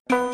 Hello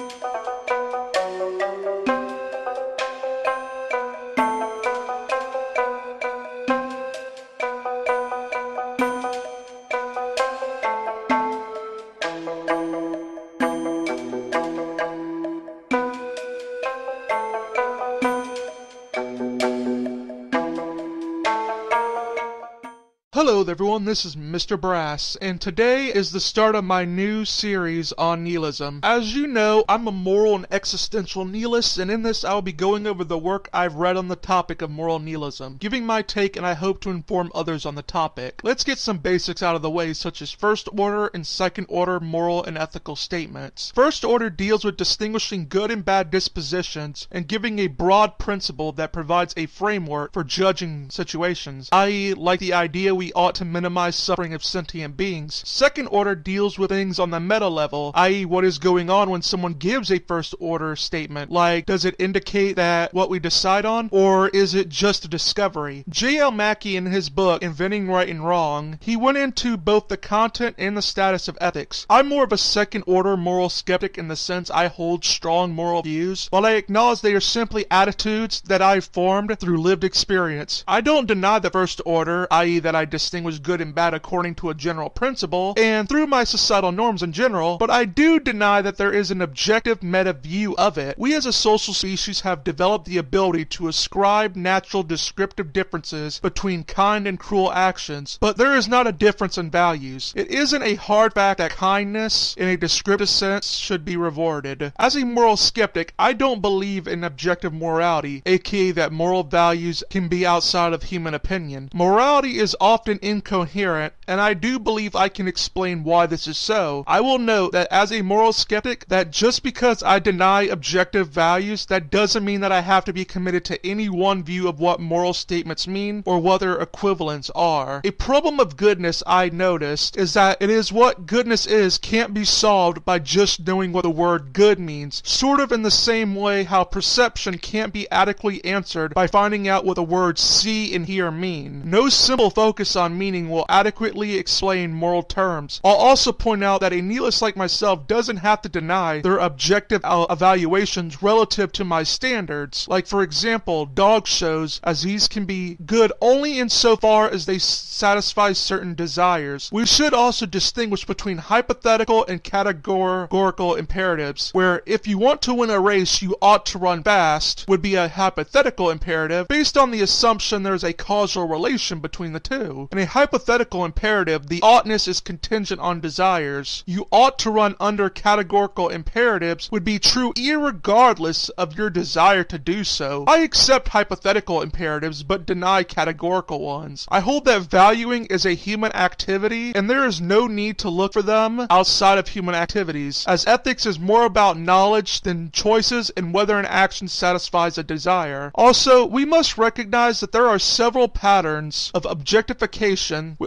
everyone, this is Mr. Brass, and today is the start of my new series on nihilism. As you know, I'm a moral and existential nihilist, and in this I'll be going over the work I've read on the topic of moral nihilism, giving my take and I hope to inform others on the topic. Let's get some basics out of the way, such as first order and second order moral and ethical statements. First order deals with distinguishing good and bad dispositions and giving a broad principle that provides a framework for judging situations, i.e. like the idea we ought to minimize suffering of sentient beings. Second order deals with things on the meta level, i.e. what is going on when someone gives a first order statement, like does it indicate that what we decide on, or is it just a discovery? J.L. Mackie in his book Inventing Right and Wrong, he went into both the content and the status of ethics. I'm more of a second order moral skeptic in the sense I hold strong moral views, while I acknowledge they are simply attitudes that I've formed through lived experience. I don't deny the first order, i.e. that I distinguish good and bad according to a general principle, and through my societal norms in general, but I do deny that there is an objective meta view of it. We as a social species have developed the ability to ascribe natural descriptive differences between kind and cruel actions, but there is not a difference in values. It isn't a hard fact that kindness, in a descriptive sense, should be rewarded. As a moral skeptic, I don't believe in objective morality, aka that moral values can be outside of human opinion. Morality is often incoherent, and I do believe I can explain why this is so. I will note that as a moral skeptic, that just because I deny objective values, that doesn't mean that I have to be committed to any one view of what moral statements mean or what their equivalents are. A problem of goodness I noticed is that it is what goodness is can't be solved by just knowing what the word good means, sort of in the same way how perception can't be adequately answered by finding out what the words see and hear mean. No simple focus on meaning will adequately explain moral terms. I'll also point out that a nihilist like myself doesn't have to deny their objective evaluations relative to my standards. Like for example, dog shows, as these can be good only insofar as they satisfy certain desires. We should also distinguish between hypothetical and categorical imperatives, where if you want to win a race you ought to run fast would be a hypothetical imperative based on the assumption there's a causal relation between the two. In a hypothetical imperative, the oughtness is contingent on desires. You ought to run under categorical imperatives would be true irregardless of your desire to do so. I accept hypothetical imperatives but deny categorical ones. I hold that valuing is a human activity and there is no need to look for them outside of human activities, as ethics is more about knowledge than choices and whether an action satisfies a desire. Also, we must recognize that there are several patterns of objectification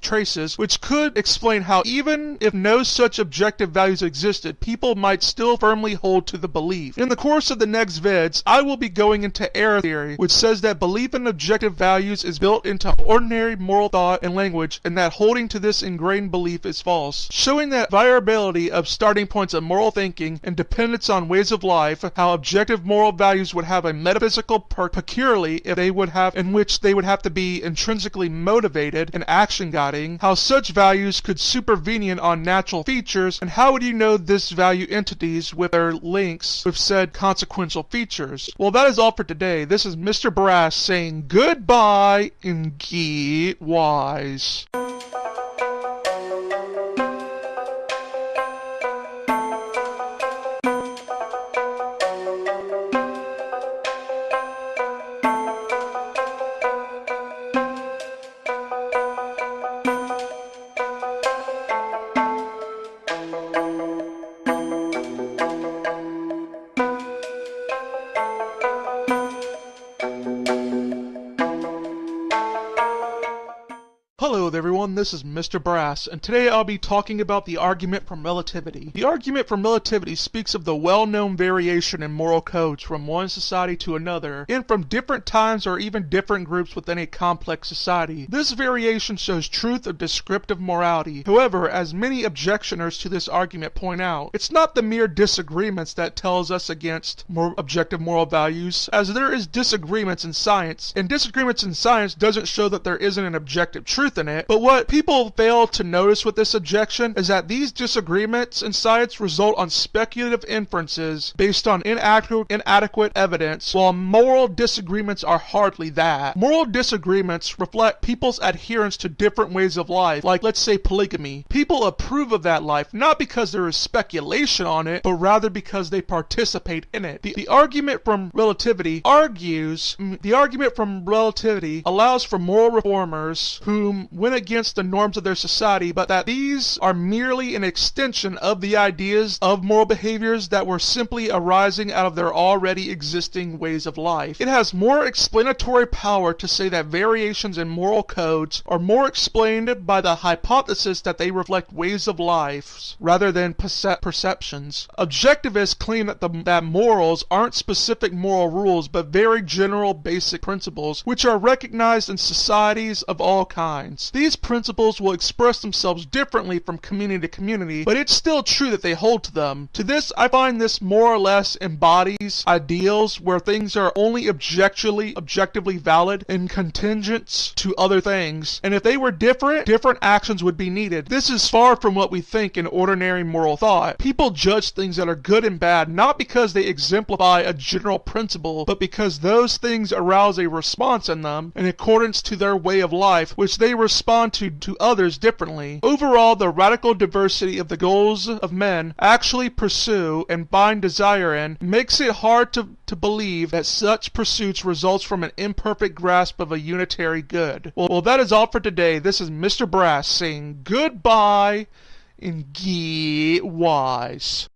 traces which could explain how even if no such objective values existed, people might still firmly hold to the belief. In the course of the next vids, I will be going into error theory, which says that belief in objective values is built into ordinary moral thought and language, and that holding to this ingrained belief is false, showing that variability of starting points of moral thinking and dependence on ways of life, how objective moral values would have a metaphysical peculiarity if they would have, in which they would have to be intrinsically motivated and action guiding, how such values could supervene on natural features, and how would you know this value entities with their links with said consequential features. Well, that is all for today. This is Mr. Brass saying goodbye and get wise. Hello there everyone. everyone, this is Mr. Brass, and today I'll be talking about the argument from relativity. The argument from relativity speaks of the well-known variation in moral codes from one society to another, and from different times or even different groups within a complex society. This variation shows truth of descriptive morality. However, as many objectioners to this argument point out, it's not the mere disagreements that tells us against more objective moral values, as there is disagreements in science, and disagreements in science doesn't show that there isn't an objective truth in it. But what people fail to notice with this objection is that these disagreements in science result on speculative inferences based on inadequate evidence, while moral disagreements are hardly that. Moral disagreements reflect people's adherence to different ways of life, like let's say polygamy. People approve of that life not because there is speculation on it, but rather because they participate in it. The argument from relativity allows for moral reformers whom went against the norms of their society, but that these are merely an extension of the ideas of moral behaviors that were simply arising out of their already existing ways of life. It has more explanatory power to say that variations in moral codes are more explained by the hypothesis that they reflect ways of life rather than perceptions. Objectivists claim that morals aren't specific moral rules, but very general basic principles which are recognized in societies of all kinds. These principles will express themselves differently from community to community, but it's still true that they hold to them. To this, I find this more or less embodies ideals where things are only objectively valid and contingent to other things, and if they were different actions would be needed. This is far from what we think in ordinary moral thought. People judge things that are good and bad not because they exemplify a general principle, but because those things arouse a response in them in accordance to their way of life, which they respond to others differently. Overall, the radical diversity of the goals of men actually pursue and find desire in makes it hard to believe that such pursuits results from an imperfect grasp of a unitary good. Well, that is all for today. This is Mr. Brass saying goodbye and get wise.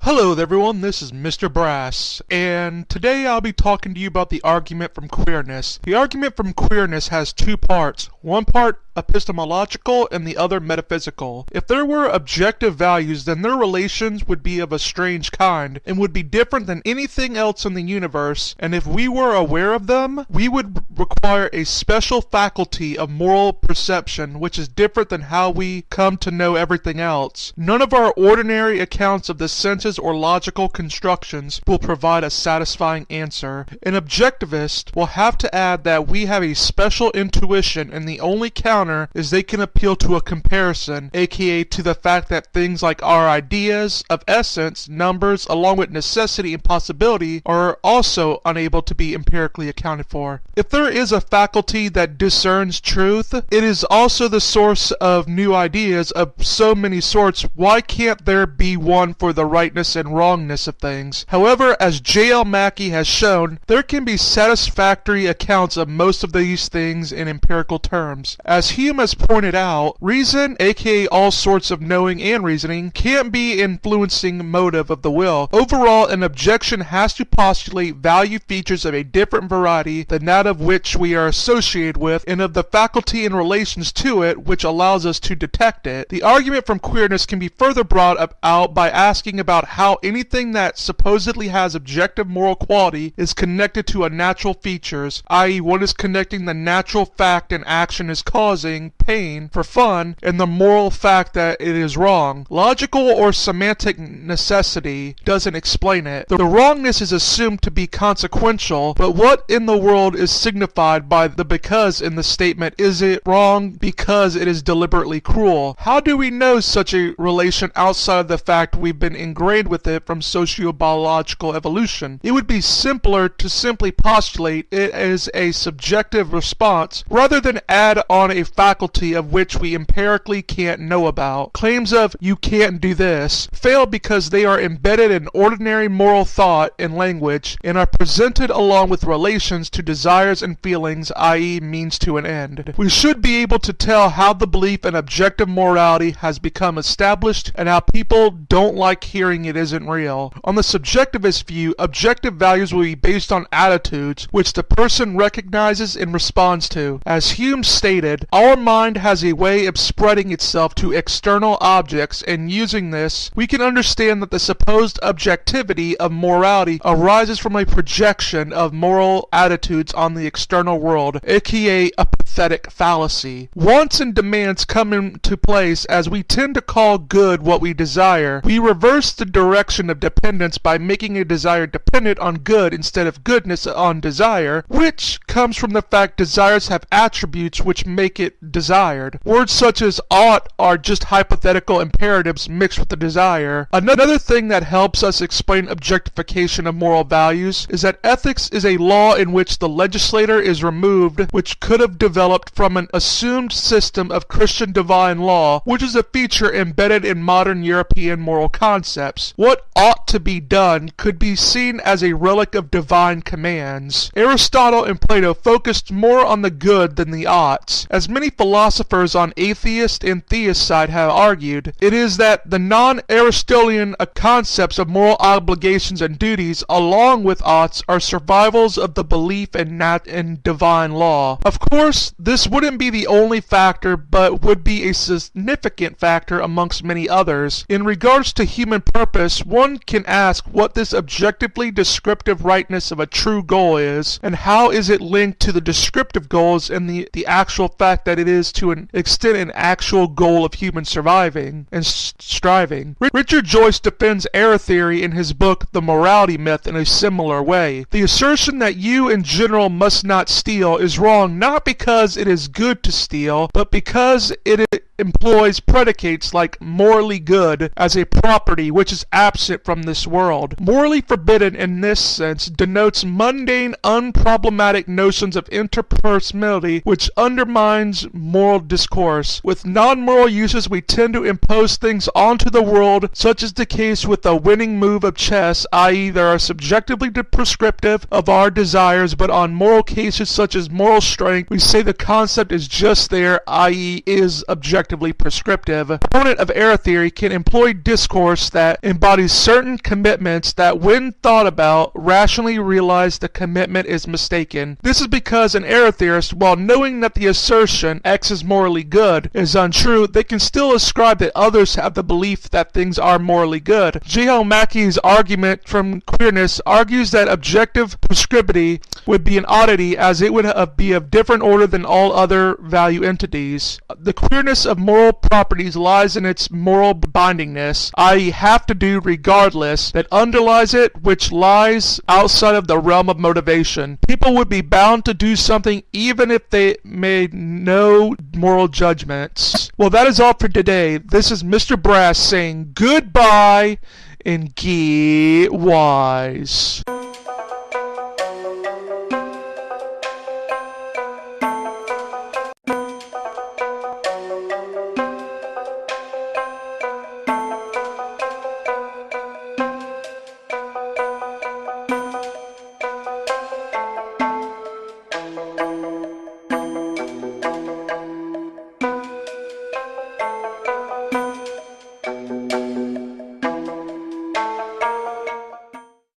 Hello everyone, this is Mr. Brass, and today I'll be talking to you about the argument from queerness. The argument from queerness has two parts. One part epistemological and the other metaphysical. If there were objective values, then their relations would be of a strange kind, and would be different than anything else in the universe, and if we were aware of them, we would require a special faculty of moral perception, which is different than how we come to know everything else. None of our ordinary accounts of the senses or logical constructions will provide a satisfying answer. An objectivist will have to add that we have a special intuition, and the only counter is they can appeal to a comparison, aka to the fact that things like our ideas of essence, numbers, along with necessity and possibility, are also unable to be empirically accounted for. If there is a faculty that discerns truth, it is also the source of new ideas of so many sorts. Why can't there be one for the rightness and wrongness of things? However, as J.L. Mackie has shown, there can be satisfactory accounts of most of these things in empirical terms. As Hume has pointed out, reason, aka all sorts of knowing and reasoning, can't be influencing motive of the will. Overall, an objection has to postulate value features of a different variety than that of which we are associated with, and of the faculty and relations to it which allows us to detect it. The argument from queerness can be further brought out by asking about how anything that supposedly has objective moral quality is connected to a natural features, i.e. one is connecting the natural fact an action is causing pain for fun and the moral fact that it is wrong. Logical or semantic necessity doesn't explain it. The wrongness is assumed to be consequential, but what in the world is signified by the because in the statement? Is it wrong because it is deliberately cruel? How do we know such a relation outside of the fact we've been ingrained with it from sociobiological evolution? It would be simpler to simply postulate it as a subjective response rather than add on a faculty reality of which we empirically can't know about. Claims of "you can't do this" fail because they are embedded in ordinary moral thought and language and are presented along with relations to desires and feelings, i.e. means to an end. We should be able to tell how the belief in objective morality has become established and how people don't like hearing it isn't real. On the subjectivist view, objective values will be based on attitudes which the person recognizes and responds to. As Hume stated, our mind has a way of spreading itself to external objects, and using this, we can understand that the supposed objectivity of morality arises from a projection of moral attitudes on the external world, aka a pathetic fallacy. Wants and demands come into place as we tend to call good what we desire. We reverse the direction of dependence by making a desire dependent on good instead of goodness on desire, which comes from the fact desires have attributes which make it desired. Words such as ought are just hypothetical imperatives mixed with the desire. Another thing that helps us explain objectification of moral values is that ethics is a law in which the legislator is removed, which could have developed from an assumed system of Christian divine law, which is a feature embedded in modern European moral concepts. What ought to be done could be seen as a relic of divine commands. Aristotle and Plato focused more on the good than the oughts. As many philosophers on atheist and theist side have argued, it is that the non-Aristotelian concepts of moral obligations and duties, along with oughts, are survivals of the belief in divine law. Of course, this wouldn't be the only factor, but would be a significant factor amongst many others. In regards to human purpose, one can ask what this objectively descriptive rightness of a true goal is, and how is it linked to the descriptive goals and the actual fact that it is to an extent an actual goal of human surviving and striving. Richard Joyce defends error theory in his book The Morality Myth in a similar way. The assertion that you in general must not steal is wrong not because it is good to steal, but because it employs predicates like morally good as a property which is absent from this world. Morally forbidden in this sense denotes mundane, unproblematic notions of interpersonality which undermines moral discourse. With non-moral uses we tend to impose things onto the world, such as the case with the winning move of chess, i.e. they are subjectively prescriptive of our desires, but on moral cases such as moral strength we say the concept is just there, i.e. is objective prescriptive. An opponent of error theory can employ discourse that embodies certain commitments that, when thought about, rationally realize the commitment is mistaken. This is because an error theorist, while knowing that the assertion X is morally good is untrue, they can still ascribe that others have the belief that things are morally good. J. L. Mackey's argument from queerness argues that objective prescriptivity would be an oddity as it would be of different order than all other value entities. The queerness of moral properties lies in its moral bindingness, i.e. have to do regardless, that underlies it, which lies outside of the realm of motivation. People would be bound to do something even if they made no moral judgments. Well, that is all for today. This is Mr. Brass saying goodbye and get wise.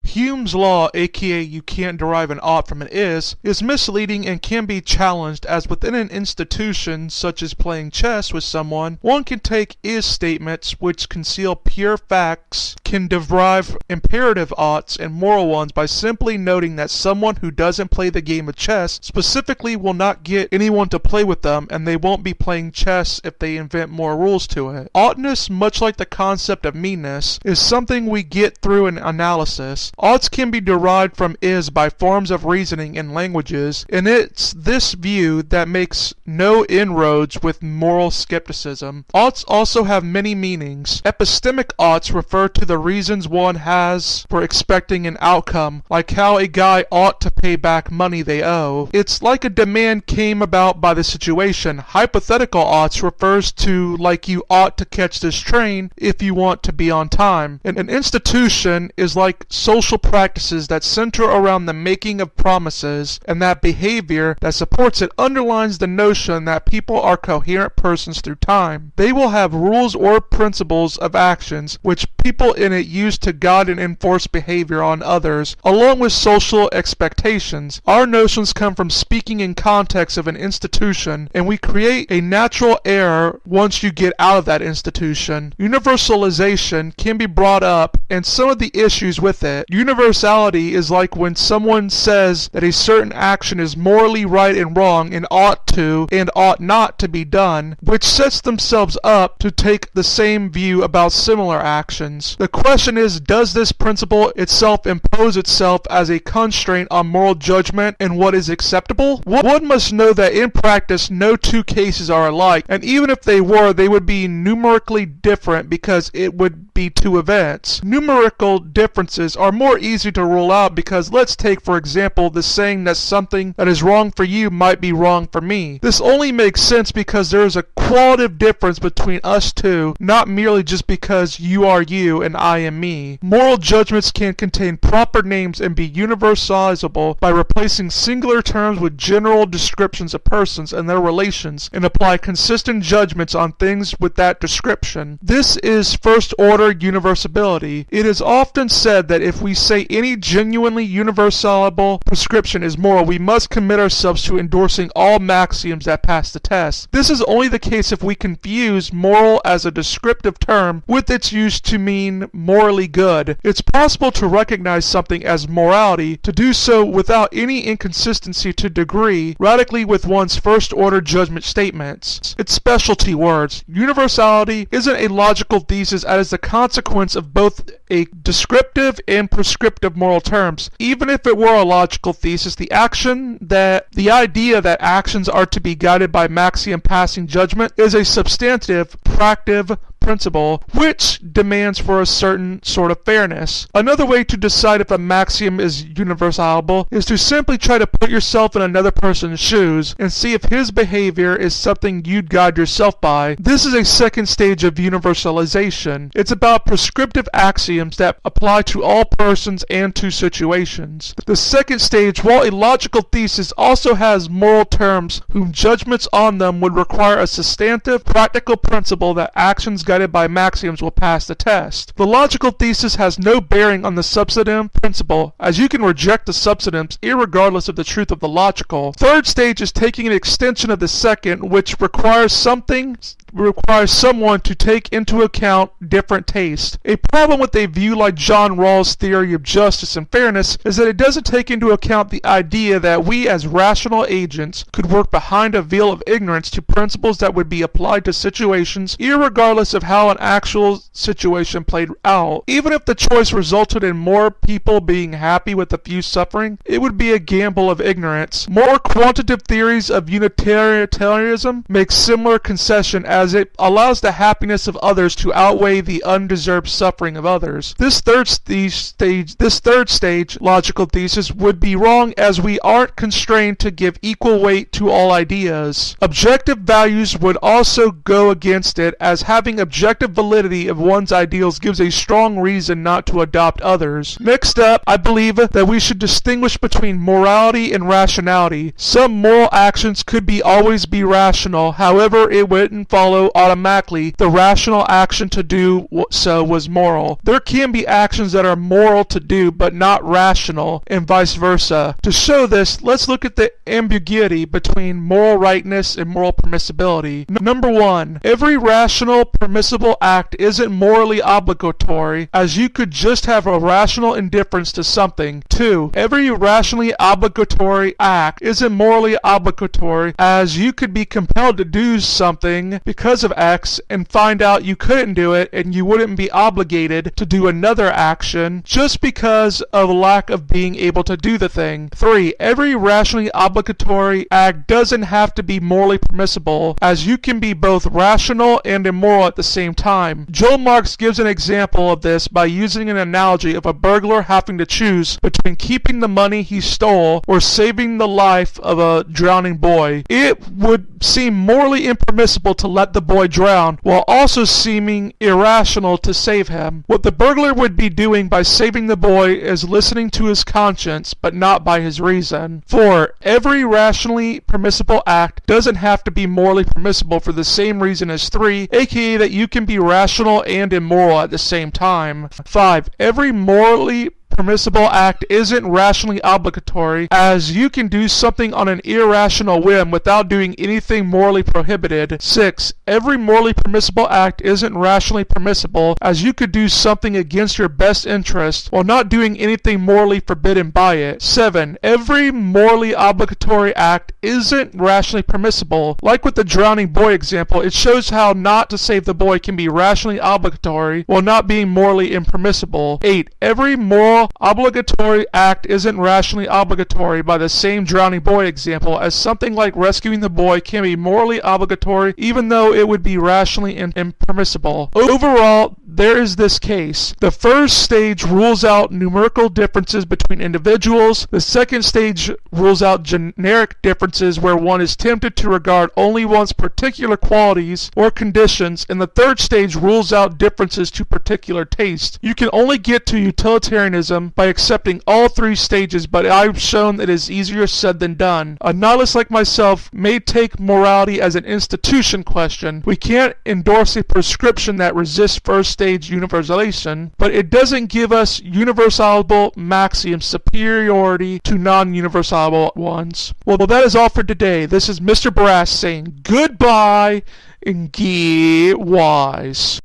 Hume's law, aka you can't derive an ought from an is misleading and can be challenged, as within an institution such as playing chess with someone, one can take is statements which conceal pure facts, can derive imperative oughts and moral ones by simply noting that someone who doesn't play the game of chess specifically will not get anyone to play with them, and they won't be playing chess if they invent more rules to it. Oughtness, much like the concept of meanness, is something we get through an analysis. Oughts can be derived from is by forms of reasoning in languages, and it's this view that makes no inroads with moral skepticism. Oughts also have many meanings. Epistemic oughts refer to the reasons one has for expecting an outcome, like how a guy ought to pay back money they owe. It's like a demand came about by the situation. Hypothetical oughts refers to like you ought to catch this train if you want to be on time. And an institution is like social practices that center around the making of promises, and that behavior that supports it underlines the notion that people are coherent persons through time. They will have rules or principles of actions which people in it use to guide and enforce behavior on others, along with social expectations. Our notions come from speaking in context of an institution, and we create a natural error once you get out of that institution. Universalization can be brought up, and some of the issues with it. Universality is like when someone says that a certain action is morally right and wrong and ought to and ought not to be done, which sets themselves up to take the same view about similar actions. The question is, does this principle itself impose itself as a constraint on moral judgment and what is acceptable? One must know that in practice no two cases are alike, and even if they were, they would be numerically different because it would be two events. Numerical differences are more easy to rule out because let's take for example the saying that something that is wrong for you might be wrong for me. This only makes sense because there is a qualitative difference between us two, not merely just because you are you and I am me. Moral judgments can contain proper names and be universalizable by replacing singular terms with general descriptions of persons and their relations, and apply consistent judgments on things with that description. This is first-order universability. It is often said that if we say any genuinely universalizable prescription is moral, we must commit ourselves to endorsing all maxioms that pass the test. This is only the case if we confuse moral as a descriptive term with its use to mean morally good. It's possible to recognize something as morality, to do so without any inconsistency to degree radically with one's first-order judgment statements. It's specialty words. Universality isn't a logical thesis as the consequence of both a descriptive and prescriptive moral terms. Even if it were a logical thesis, the idea that actions are to be guided by maxium passing judgment is a substantive, practive principle which demands for a certain sort of fairness. Another way to decide if a maxiom is universalizable is to simply try to put yourself in another person's shoes and see if his behavior is something you'd guide yourself by. This is a second stage of universalization. It's about prescriptive axioms that apply to all persons and to situations. The second stage, while a logical thesis, also has moral terms whose judgments on them would require a substantive, practical principle that actions guided by maxioms will pass the test. The logical thesis has no bearing on the substantive principle, as you can reject the substantives irregardless of the truth of the logical. Third stage is taking an extension of the second, which requires someone to take into account different taste. A problem with a view like John Rawls' theory of justice and fairness is that it doesn't take into account the idea that we as rational agents could work behind a veil of ignorance to principles that would be applied to situations irregardless of how an actual situation played out. Even if the choice resulted in more people being happy with a few suffering, it would be a gamble of ignorance. More quantitative theories of utilitarianism make similar concession as it allows the happiness of others to outweigh the undeserved suffering of others. This third stage logical thesis would be wrong as we aren't constrained to give equal weight to all ideas. Objective values would also go against it, as having objective validity of one's ideals gives a strong reason not to adopt others. Next up, I believe that we should distinguish between morality and rationality. Some moral actions could always be rational, however it wouldn't follow automatically the rational action to do so was moral. There can be actions that are moral to do but not rational, and vice versa. To show this, let's look at the ambiguity between moral rightness and moral permissibility. Number one, every rational permissible act isn't morally obligatory, as you could just have a rational indifference to something. 2. Every rationally obligatory act isn't morally obligatory, as you could be compelled to do something because because of X and find out you couldn't do it and you wouldn't be obligated to do another action just because of lack of being able to do the thing. 3. Every rationally obligatory act doesn't have to be morally permissible, as you can be both rational and immoral at the same time. Joel Marx gives an example of this by using an analogy of a burglar having to choose between keeping the money he stole or saving the life of a drowning boy. It would seem morally impermissible to let the boy drown, while also seeming irrational to save him. What the burglar would be doing by saving the boy is listening to his conscience, but not by his reason. 4. Every rationally permissible act doesn't have to be morally permissible for the same reason as 3, aka that you can be rational and immoral at the same time. 5. Every morally permissible act isn't rationally obligatory, as you can do something on an irrational whim without doing anything morally prohibited. 6. Every morally permissible act isn't rationally permissible, as you could do something against your best interest while not doing anything morally forbidden by it. 7. Every morally obligatory act isn't rationally permissible. Like with the drowning boy example, it shows how not to save the boy can be rationally obligatory while not being morally impermissible. 8. Every moral obligatory act isn't rationally obligatory by the same drowning boy example, as something like rescuing the boy can be morally obligatory even though it would be rationally impermissible. Overall, there is this case. The first stage rules out numerical differences between individuals. The second stage rules out generic differences where one is tempted to regard only one's particular qualities or conditions, and the third stage rules out differences to particular taste. You can only get to utilitarianism by accepting all three stages, but I've shown that it is easier said than done. A nihilist like myself may take morality as an institution question. We can't endorse a prescription that resists first stage universalization, but it doesn't give us universalizable maximum superiority to non-universalizable ones. Well, that is all for today. This is Mr. Brass saying goodbye and get wise.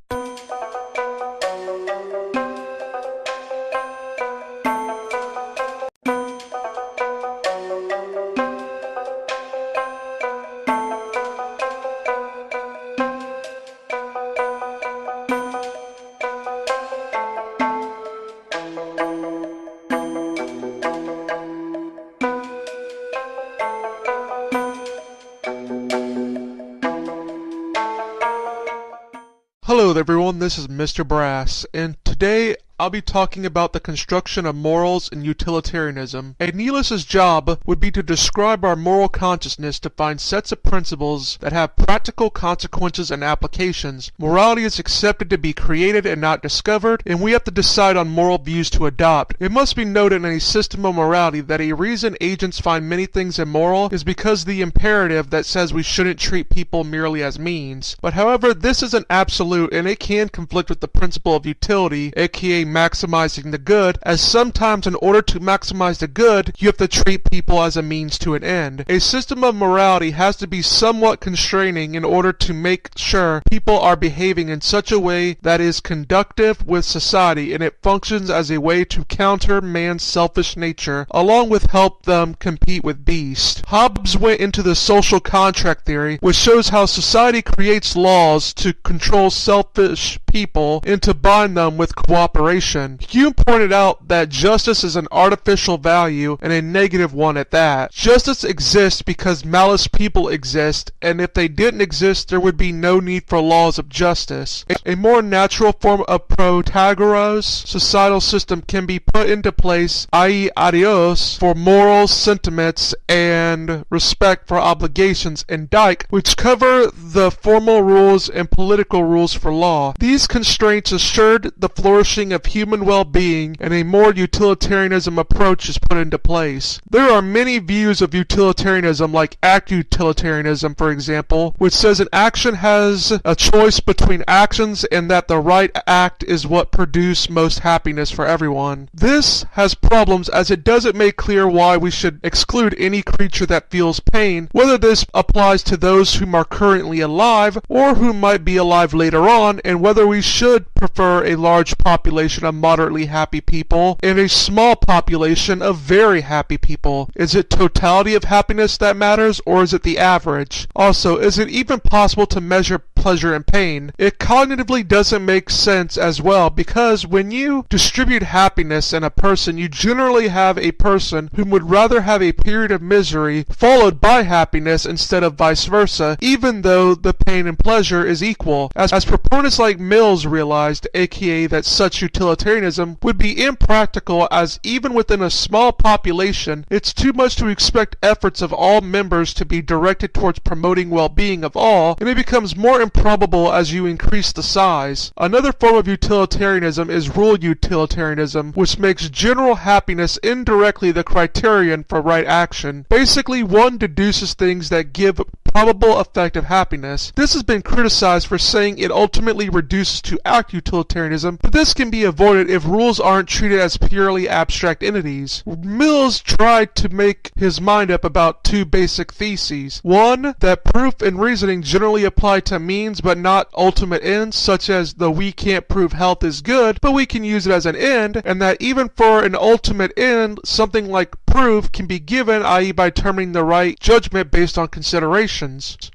Hello everyone, this is Mr. Brass, and today I'll be talking about the construction of morals and utilitarianism. A nihilist's job would be to describe our moral consciousness to find sets of principles that have practical consequences and applications. Morality is accepted to be created and not discovered, and we have to decide on moral views to adopt. It must be noted in a system of morality that a reason agents find many things immoral is because of the imperative that says we shouldn't treat people merely as means. But however, this isn't absolute, and it can conflict with the principle of utility, aka maximizing the good, as sometimes in order to maximize the good, you have to treat people as a means to an end. A system of morality has to be somewhat constraining in order to make sure people are behaving in such a way that is conductive with society, and it functions as a way to counter man's selfish nature, along with help them compete with beasts. Hobbes went into the social contract theory, which shows how society creates laws to control selfish people and to bind them with cooperation. Hume pointed out that justice is an artificial value and a negative one at that. Justice exists because malice people exist, and if they didn't exist, there would be no need for laws of justice. A more natural form of Protagoras societal system can be put into place, i.e. adios, for morals, sentiments, and respect for obligations, and Dyke, which cover the formal rules and political rules for law. These constraints assured the flourishing of human well-being, and a more utilitarianism approach is put into place. There are many views of utilitarianism, like act utilitarianism, for example, which says an action has a choice between actions and that the right act is what produces most happiness for everyone. This has problems as it doesn't make clear why we should exclude any creature that feels pain, whether this applies to those whom are currently alive or who might be alive later on, and whether we we should prefer a large population of moderately happy people and a small population of very happy people. Is it totality of happiness that matters, or is it the average? Also, is it even possible to measure pleasure and pain? It cognitively doesn't make sense as well, because when you distribute happiness in a person, you generally have a person who would rather have a period of misery followed by happiness instead of vice versa, even though the pain and pleasure is equal. As proponents like Mills realized, aka that such utilitarianism would be impractical, as even within a small population, it's too much to expect efforts of all members to be directed towards promoting well-being of all, and it becomes more improbable as you increase the size. Another form of utilitarianism is rule utilitarianism, which makes general happiness indirectly the criterion for right action. Basically, one deduces things that give probable effect of happiness. This has been criticized for saying it ultimately reduces to act utilitarianism, but this can be avoided if rules aren't treated as purely abstract entities. Mills tried to make his mind up about two basic theses. One, that proof and reasoning generally apply to means but not ultimate ends, such as the we can't prove health is good, but we can use it as an end, and that even for an ultimate end, something like proof can be given, i.e. by determining the right judgment based on considerations.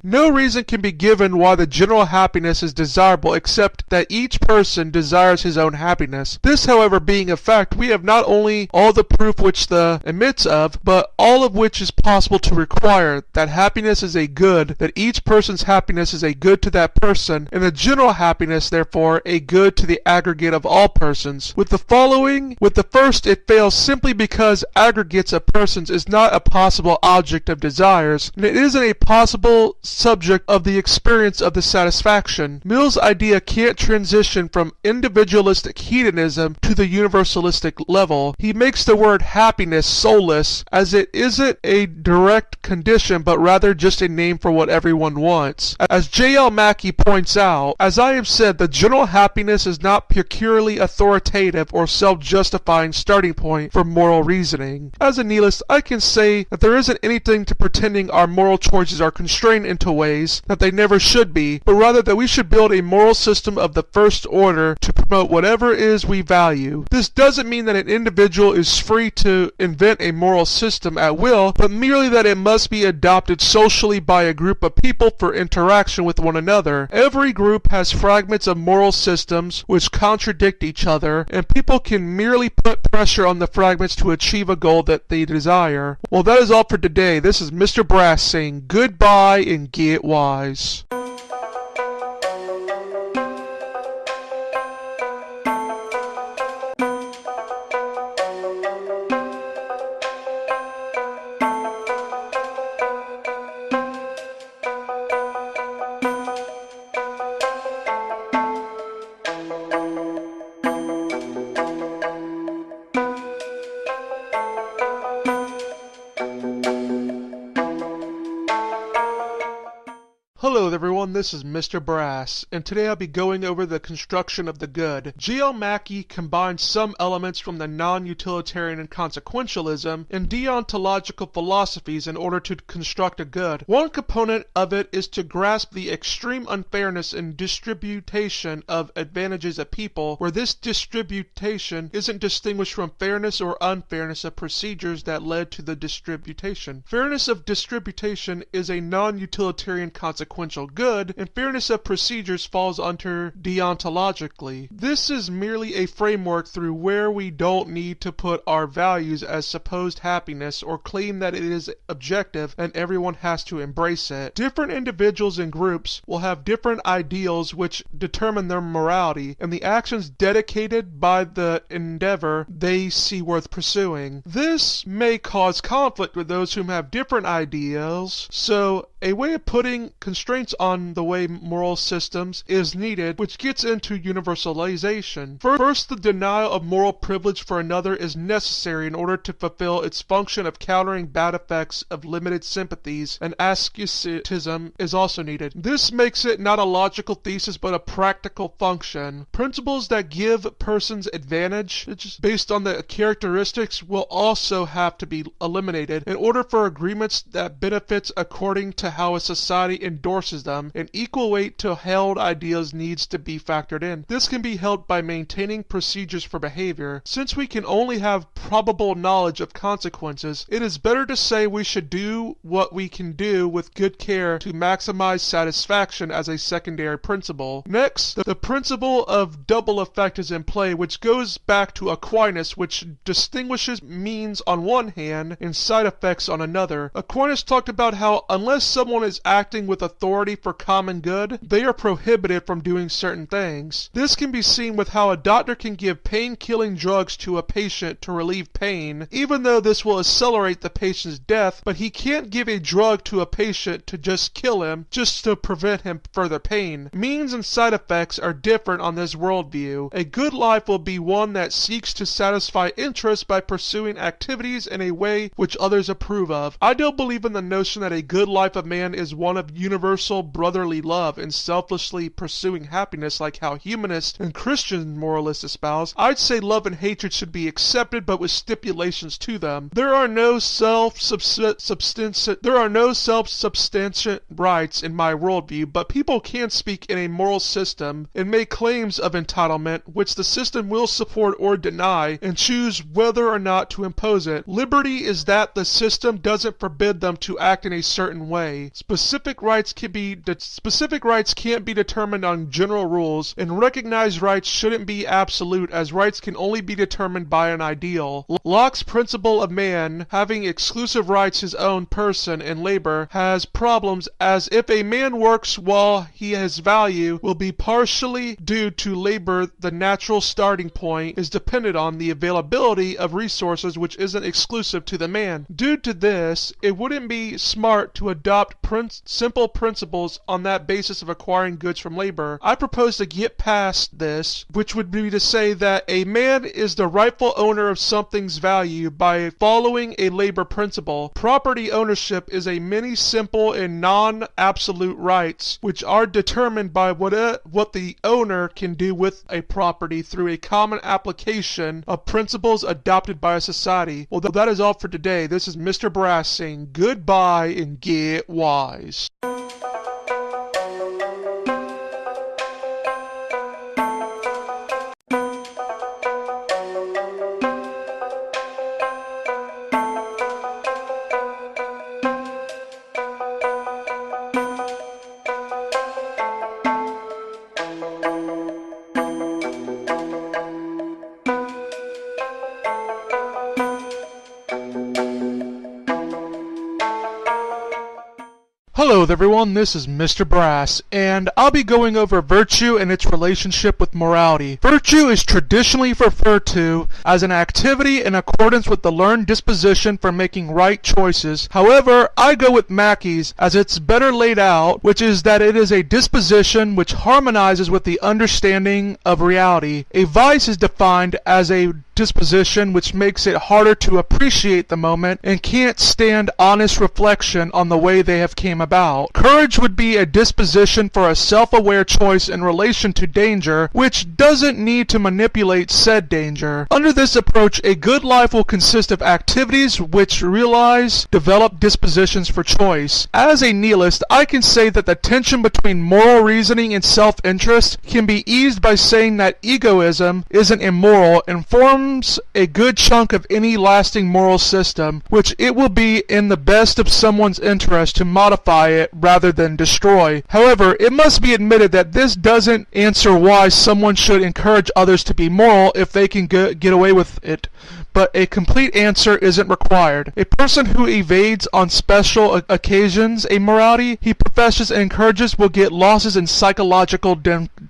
No reason can be given why the general happiness is desirable except that each person desires his own happiness. This, however, being a fact, we have not only all the proof which the admits of, but all of which is possible to require, that happiness is a good, that each person's happiness is a good to that person, and the general happiness, therefore, a good to the aggregate of all persons. With the first, it fails simply because aggregates of persons is not a possible object of desires, and it isn't a possible subject of the experience of the satisfaction. Mill's idea can't transition from individualistic hedonism to the universalistic level. He makes the word happiness soulless, as it isn't a direct condition, but rather just a name for what everyone wants. As J.L. Mackie points out, as I have said, the general happiness is not purely authoritative or self-justifying starting point for moral reasoning. As a nihilist, I can say that there isn't anything to pretending our moral choices are constrained into ways that they never should be, but rather that we should build a moral system of the first order to promote whatever it is we value. This doesn't mean that an individual is free to invent a moral system at will, but merely that it must be adopted socially by a group of people for interaction with one another. Every group has fragments of moral systems which contradict each other, and people can merely put pressure on the fragments to achieve a goal that they desire. Well, that is all for today. This is Mr. Brass saying goodbye and get wise. Hello everyone, this is Mr. Brass, and today I'll be going over the construction of the good. G.L. Mackie combines some elements from the non-utilitarian and consequentialism and deontological philosophies in order to construct a good. One component of it is to grasp the extreme unfairness in distribution of advantages of people, where this distribution isn't distinguished from fairness or unfairness of procedures that led to the distribution. Fairness of distribution is a non-utilitarian consequential good, and fairness of procedures falls under deontologically. This is merely a framework through where we don't need to put our values as supposed happiness or claim that it is objective and everyone has to embrace it. Different individuals and groups will have different ideals which determine their morality and the actions dedicated by the endeavor they see worth pursuing. This may cause conflict with those who have different ideals, so a way of putting constraints on the way moral systems is needed, which gets into universalization. First, the denial of moral privilege for another is necessary in order to fulfill its function of countering bad effects of limited sympathies, and asceticism is also needed. This makes it not a logical thesis but a practical function. Principles that give persons advantage based on the characteristics will also have to be eliminated in order for agreements that benefits according to how a society endorses them an equal weight to held ideas needs to be factored in. This can be helped by maintaining procedures for behavior. Since we can only have probable knowledge of consequences, it is better to say we should do what we can do with good care to maximize satisfaction as a secondary principle. Next, the principle of double effect is in play, which goes back to Aquinas, which distinguishes means on one hand and side effects on another. Aquinas talked about how unless someone is acting with authority for common good, they are prohibited from doing certain things. This can be seen with how a doctor can give pain-killing drugs to a patient to relieve pain, even though this will accelerate the patient's death, but he can't give a drug to a patient to just kill him, just to prevent him further pain. Means and side effects are different on this worldview. A good life will be one that seeks to satisfy interests by pursuing activities in a way which others approve of. I don't believe in the notion that a good life of man is one of universal brotherly love and selflessly pursuing happiness like how humanists and Christian moralists espouse. I'd say love and hatred should be accepted, but with stipulations to them. There are no self-subsistent rights in my worldview, but people can speak in a moral system and make claims of entitlement, which the system will support or deny, and choose whether or not to impose it. Liberty is that the system doesn't forbid them to act in a certain way. Specific rights can't be determined on general rules, and recognized rights shouldn't be absolute, as rights can only be determined by an ideal. Locke's principle of man having exclusive rights his own person and labor has problems, as if a man works while he has value will be partially due to labor. The natural starting point is dependent on the availability of resources which isn't exclusive to the man. Due to this, it wouldn't be smart to adopt simple principles on that basis of acquiring goods from labor. I propose to get past this, which would be to say that a man is the rightful owner of something's value by following a labor principle. Property ownership is a many simple and non-absolute rights, which are determined by what the owner can do with a property through a common application of principles adopted by a society. Well, that is all for today. This is Mr. Brass saying goodbye and get wise. Hello everyone, this is Mr. Brass, and I'll be going over virtue and its relationship with morality. Virtue is traditionally referred to as an activity in accordance with the learned disposition for making right choices. However, I go with Mackey's as it's better laid out, which is that it is a disposition which harmonizes with the understanding of reality. A vice is defined as a disposition which makes it harder to appreciate the moment and can't stand honest reflection on the way they have came about. Courage would be a disposition for a self-aware choice in relation to danger, which doesn't need to manipulate said danger. Under this approach, a good life will consist of activities which realize developed dispositions for choice. As a nihilist, I can say that the tension between moral reasoning and self-interest can be eased by saying that egoism isn't immoral and forms a good chunk of any lasting moral system, which it will be in the best of someone's interest to modify it rather than destroy. However, it must be admitted that this doesn't answer why someone should encourage others to be moral if they can get away with it. But a complete answer isn't required. A person who evades on special occasions a morality he professes and encourages will get losses in psychological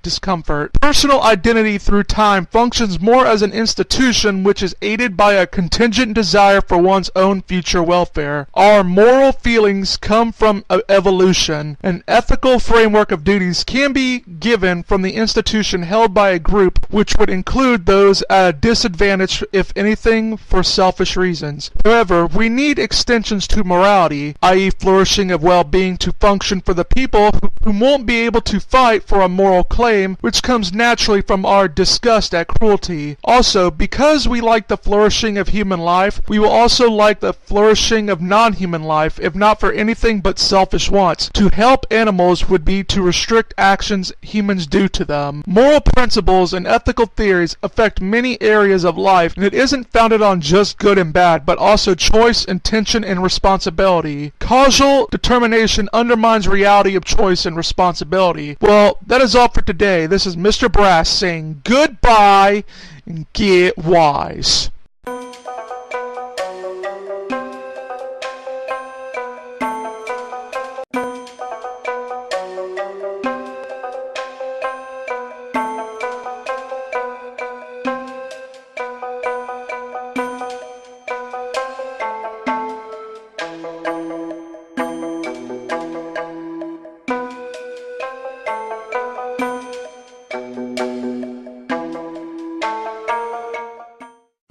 discomfort. Personal identity through time functions more as an institution which is aided by a contingent desire for one's own future welfare. Our moral feelings come from evolution. An ethical framework of duties can be given from the institution held by a group which would include those at a disadvantage if anything anything for selfish reasons. However, we need extensions to morality, i.e. flourishing of well-being, to function for the people who won't be able to fight for a moral claim, which comes naturally from our disgust at cruelty. Also, because we like the flourishing of human life, we will also like the flourishing of non-human life, if not for anything but selfish wants. To help animals would be to restrict actions humans do to them. Moral principles and ethical theories affect many areas of life, and it isn't founded on just good and bad, but also choice, intention, and responsibility. Causal determination undermines reality of choice and responsibility. Well, that is all for today. This is Mr. Brass saying goodbye and get wise.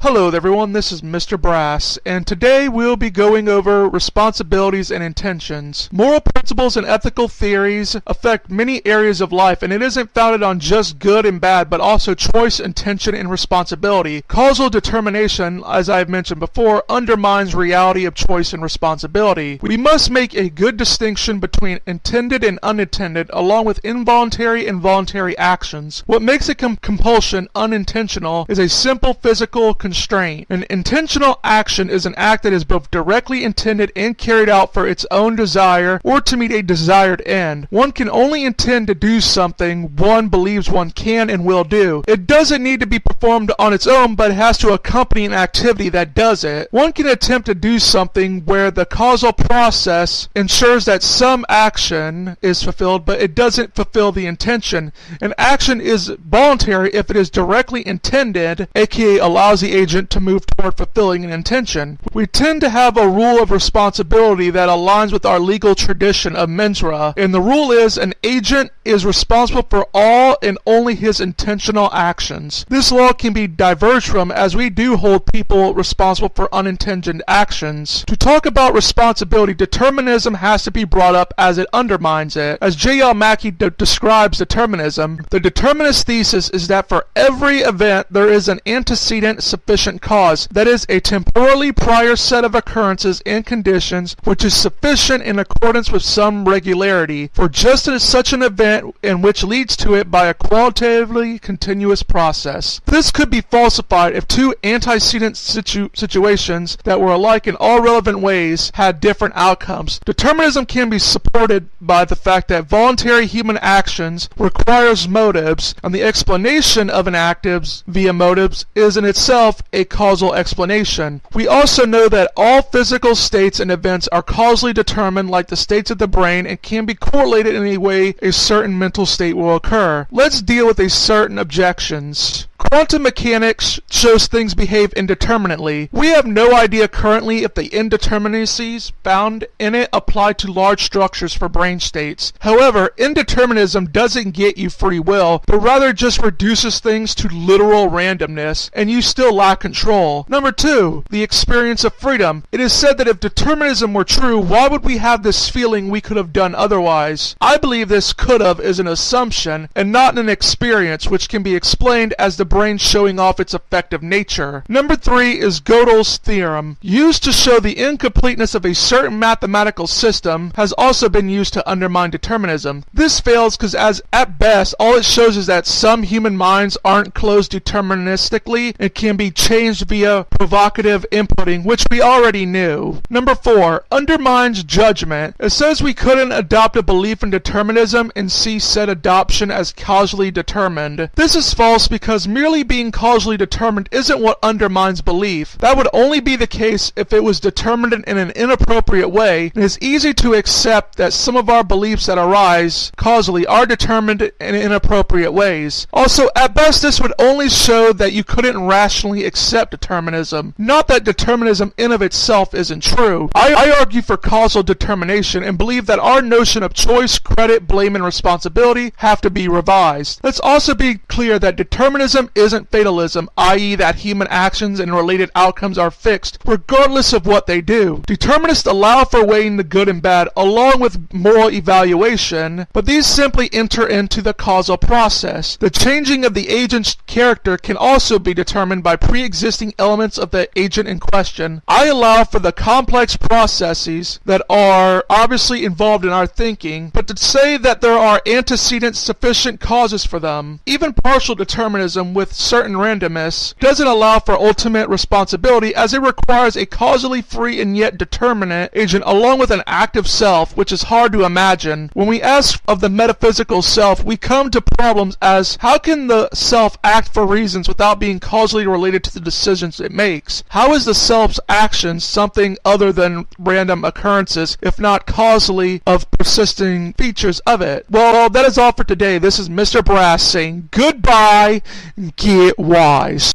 Hello everyone, this is Mr. Brass, and today we'll be going over responsibilities and intentions. Moral principles and ethical theories affect many areas of life, and it isn't founded on just good and bad, but also choice, intention, and responsibility. Causal determination, as I've mentioned before, undermines reality of choice and responsibility. We must make a good distinction between intended and unintended, along with involuntary and voluntary actions. What makes a compulsion unintentional is a simple physical constraint. An intentional action is an act that is both directly intended and carried out for its own desire or to meet a desired end. One can only intend to do something one believes one can and will do. It doesn't need to be performed on its own, but it has to accompany an activity that does it. One can attempt to do something where the causal process ensures that some action is fulfilled, but it doesn't fulfill the intention. An action is voluntary if it is directly intended, aka allows the agent to move toward fulfilling an intention. We tend to have a rule of responsibility that aligns with our legal tradition of mensra, and the rule is an agent is responsible for all and only his intentional actions. This law can be diverged from, as we do hold people responsible for unintended actions. To talk about responsibility, determinism has to be brought up as it undermines it. As J.L. Mackie describes determinism, the determinist thesis is that for every event there is an antecedent sufficient cause, that is, a temporally prior set of occurrences and conditions which is sufficient in accordance with some regularity for just such an event and which leads to it by a qualitatively continuous process. This could be falsified if two antecedent situations that were alike in all relevant ways had different outcomes. Determinism can be supported by the fact that voluntary human actions requires motives, and the explanation of an act via motives is in itself a causal explanation. We also know that all physical states and events are causally determined, like the states of the brain, and can be correlated in a way a certain mental state will occur. Let's deal with a certain objections. Quantum mechanics shows things behave indeterminately. We have no idea currently if the indeterminacies found in it apply to large structures for brain states. However, indeterminism doesn't get you free will, but rather just reduces things to literal randomness, and you still lack control. Number 2, the experience of freedom. It is said that if determinism were true, why would we have this feeling we could have done otherwise? I believe this could have is an assumption and not an experience, which can be explained as the brain showing off its effective nature. Number 3 is Gödel's theorem. Used to show the incompleteness of a certain mathematical system, has also been used to undermine determinism. This fails because at best all it shows is that some human minds aren't closed deterministically and can be changed via provocative inputting, which we already knew. Number 4 undermines judgment. It says we couldn't adopt a belief in determinism and see said adoption as causally determined. This is false because merely being causally determined isn't what undermines belief. That would only be the case if it was determined in an inappropriate way, and it's easy to accept that some of our beliefs that arise causally are determined in inappropriate ways. Also, at best this would only show that you couldn't rationally accept determinism. Not that determinism in of itself isn't true. I argue for causal determination and believe that our notion of choice, credit, blame, and responsibility have to be revised. Let's also be clear that determinism isn't fatalism, i.e. that human actions and related outcomes are fixed, regardless of what they do. Determinists allow for weighing the good and bad along with moral evaluation, but these simply enter into the causal process. The changing of the agent's character can also be determined by pre-existing elements of the agent in question. I allow for the complex processes that are obviously involved in our thinking, but to say that there are antecedent sufficient causes for them. Even partial determinism with certain randomness doesn't allow for ultimate responsibility, as it requires a causally free and yet determinate agent along with an active self, which is hard to imagine. When we ask of the metaphysical self, we come to problems as how can the self act for reasons without being causally related to the decisions it makes? How is the self's actions something other than random occurrences, if not causally of persisting features of it? Well, that is all for today. This is Mr. Brass saying goodbye, get wise.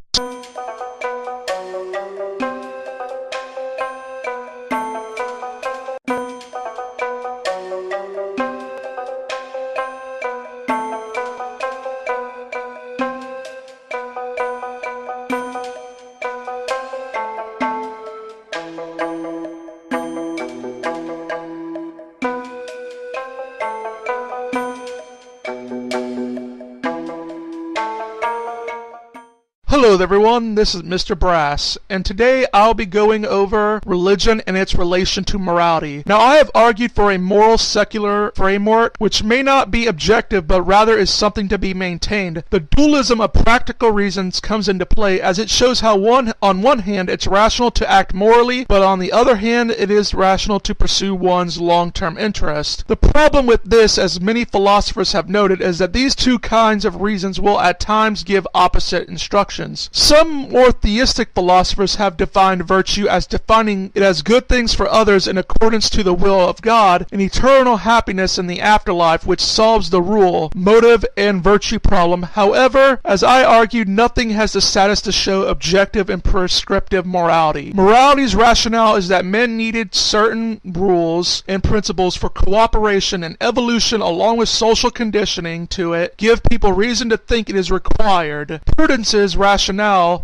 Hello everyone, this is Mr. Brass, and today I'll be going over religion and its relation to morality. Now I have argued for a moral secular framework which may not be objective but rather is something to be maintained. The dualism of practical reasons comes into play as it shows how on one hand it's rational to act morally, but on the other hand it is rational to pursue one's long-term interest. The problem with this, as many philosophers have noted, is that these two kinds of reasons will at times give opposite instructions. Some more theistic philosophers have defined virtue as defining it as good things for others in accordance to the will of God and eternal happiness in the afterlife, which solves the rule, motive, and virtue problem. However, as I argued, nothing has the status to show objective and prescriptive morality. Morality's rationale is that men needed certain rules and principles for cooperation and evolution along with social conditioning to it, give people reason to think it is required. Prudence's rationale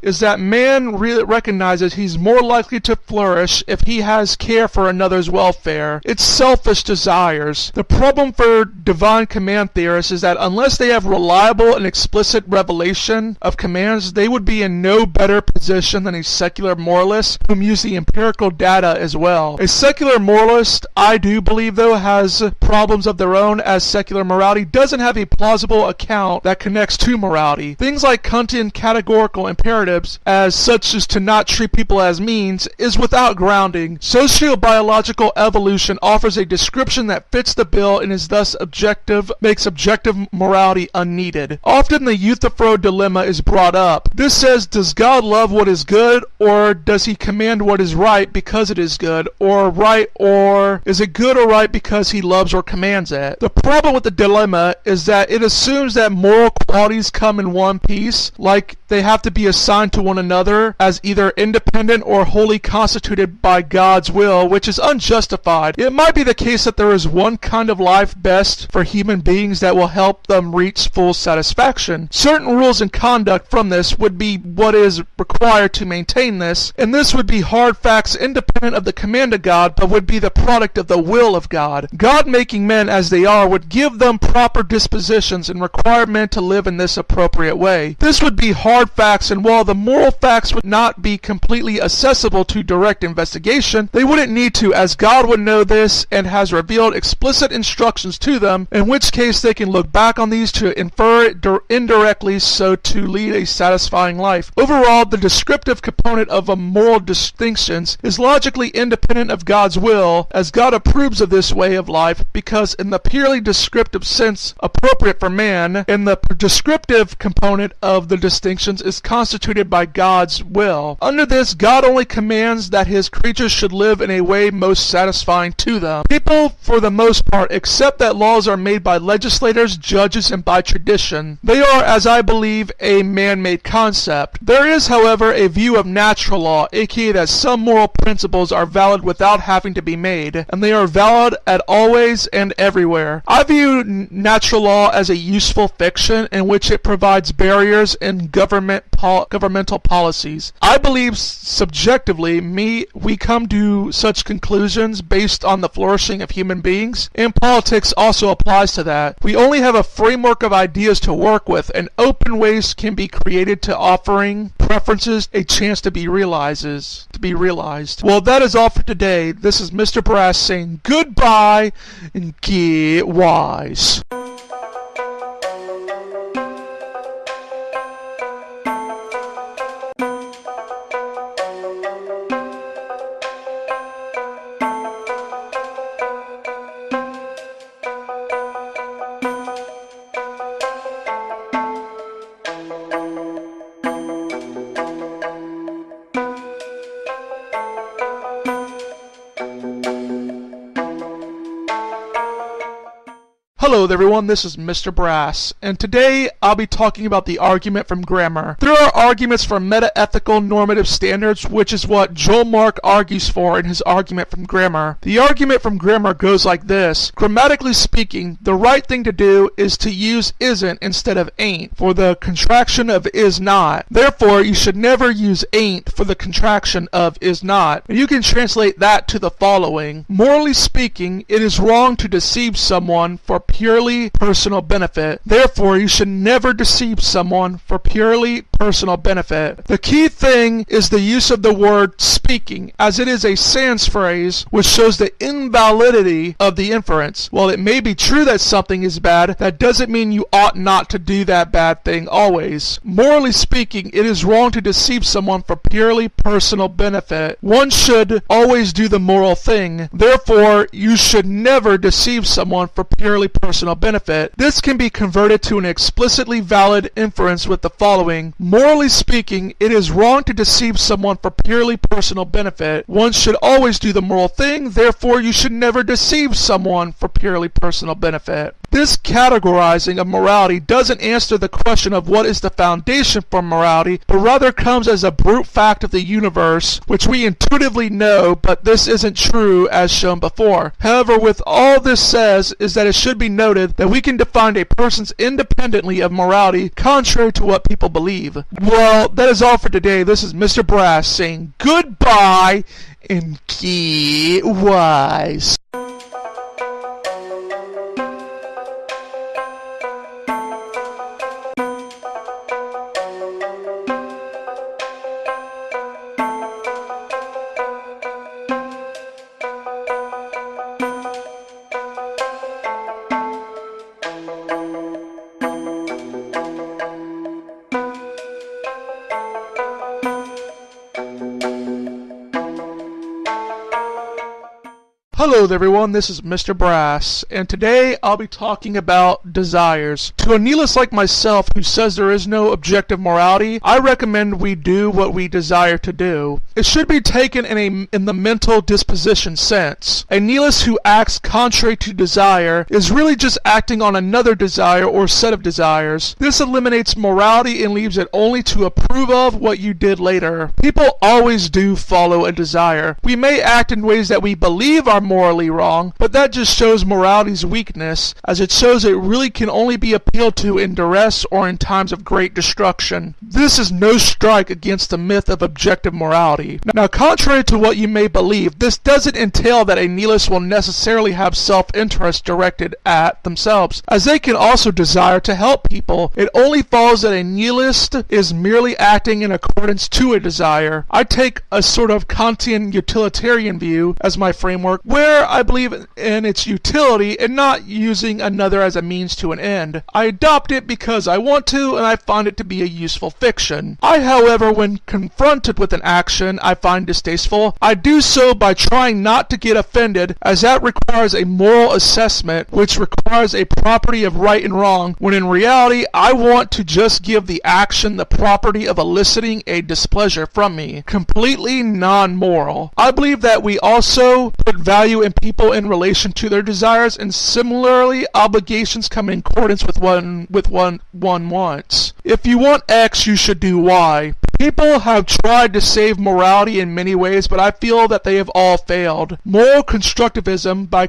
is that man recognizes he's more likely to flourish if he has care for another's welfare. It's selfish desires. The problem for divine command theorists is that unless they have reliable and explicit revelation of commands, they would be in no better position than a secular moralist whom use the empirical data as well. A secular moralist, I do believe though, has problems of their own, as secular morality doesn't have a plausible account that connects to morality. Things like Kantian categorical imperatives, as such as to not treat people as means, is without grounding. Sociobiological evolution offers a description that fits the bill and is thus objective, makes objective morality unneeded. Often the Euthyphro dilemma is brought up. This says, does God love what is good, or does he command what is right because it is good, or right, or is it good or right because he loves or commands it? The problem with the dilemma is that it assumes that moral qualities come in one piece, like they have to be assigned to one another as either independent or wholly constituted by God's will, which is unjustified. It might be the case that there is one kind of life best for human beings that will help them reach full satisfaction. Certain rules and conduct from this would be what is required to maintain this, and this would be hard facts independent of the command of God, but would be the product of the will of God. God, making men as they are, would give them proper dispositions and require men to live in this appropriate way. This would be hard facts, and while the moral facts would not be completely accessible to direct investigation, they wouldn't need to, as God would know this and has revealed explicit instructions to them, in which case they can look back on these to infer it indirectly so to lead a satisfying life. Overall, the descriptive component of a moral distinctions is logically independent of God's will, as God approves of this way of life because in the purely descriptive sense appropriate for man, and the descriptive component of the distinction conditions is constituted by God's will. Under this, God only commands that his creatures should live in a way most satisfying to them. People, for the most part, accept that laws are made by legislators, judges, and by tradition. They are, as I believe, a man-made concept. There is, however, a view of natural law, aka that some moral principles are valid without having to be made, and they are valid at always and everywhere. I view natural law as a useful fiction in which it provides barriers in governmental policies. I believe subjectively, we come to such conclusions based on the flourishing of human beings, and politics also applies to that. We only have a framework of ideas to work with, and open ways can be created to offering preferences a chance to be realized. Well, that is all for today. This is Mr. Brass saying goodbye and get wise. Hello everyone, this is Mr. Brass, and today I'll be talking about the argument from grammar. There are arguments for meta-ethical normative standards, which is what Joel Mark argues for in his argument from grammar. The argument from grammar goes like this. Grammatically speaking, the right thing to do is to use isn't instead of ain't for the contraction of is not. Therefore, you should never use ain't for the contraction of is not. And you can translate that to the following. Morally speaking, it is wrong to deceive someone for purely personal benefit. Therefore, you should never deceive someone for purely personal benefit. The key thing is the use of the word speaking, as it is a sans phrase which shows the invalidity of the inference. While it may be true that something is bad, that doesn't mean you ought not to do that bad thing always. Morally speaking, it is wrong to deceive someone for purely personal benefit. One should always do the moral thing. Therefore, you should never deceive someone for purely personal benefit. This can be converted to an explicitly valid inference with the following. Morally speaking, it is wrong to deceive someone for purely personal benefit. One should always do the moral thing, therefore you should never deceive someone for purely personal benefit. This categorizing of morality doesn't answer the question of what is the foundation for morality, but rather comes as a brute fact of the universe, which we intuitively know, but this isn't true as shown before. However, with all this says is that it should be noted that we can define a person's independently of morality contrary to what people believe. Well, that is all for today. This is Mr. Brass saying goodbye and get wise. Hello everyone, this is Mr. Brass, and today I'll be talking about desires. To a nihilist like myself who says there is no objective morality, I recommend we do what we desire to do. It should be taken in the mental disposition sense. A nihilist who acts contrary to desire is really just acting on another desire or set of desires. This eliminates morality and leaves it only to approve of what you did later. People always do follow a desire. We may act in ways that we believe are morally wrong, but that just shows morality's weakness, as it shows it really can only be appealed to in duress or in times of great destruction. This is no strike against the myth of objective morality. Now, contrary to what you may believe, this doesn't entail that a nihilist will necessarily have self-interest directed at themselves, as they can also desire to help people. It only follows that a nihilist is merely acting in accordance to a desire. I take a sort of Kantian utilitarian view as my framework, where I believe in its utility and not using another as a means to an end. I adopt it because I want to, and I find it to be a useful fiction. However, when confronted with an action I find distasteful, I do so by trying not to get offended, as that requires a moral assessment, which requires a property of right and wrong, when in reality I want to just give the action the property of eliciting a displeasure from me. Completely non-moral. I believe that we also put value in people in relation to their desires, and similarly obligations come in accordance with one wants. If you want X, you should do Y. People have tried to save morality in many ways, but I feel that they have all failed. Moral constructivism by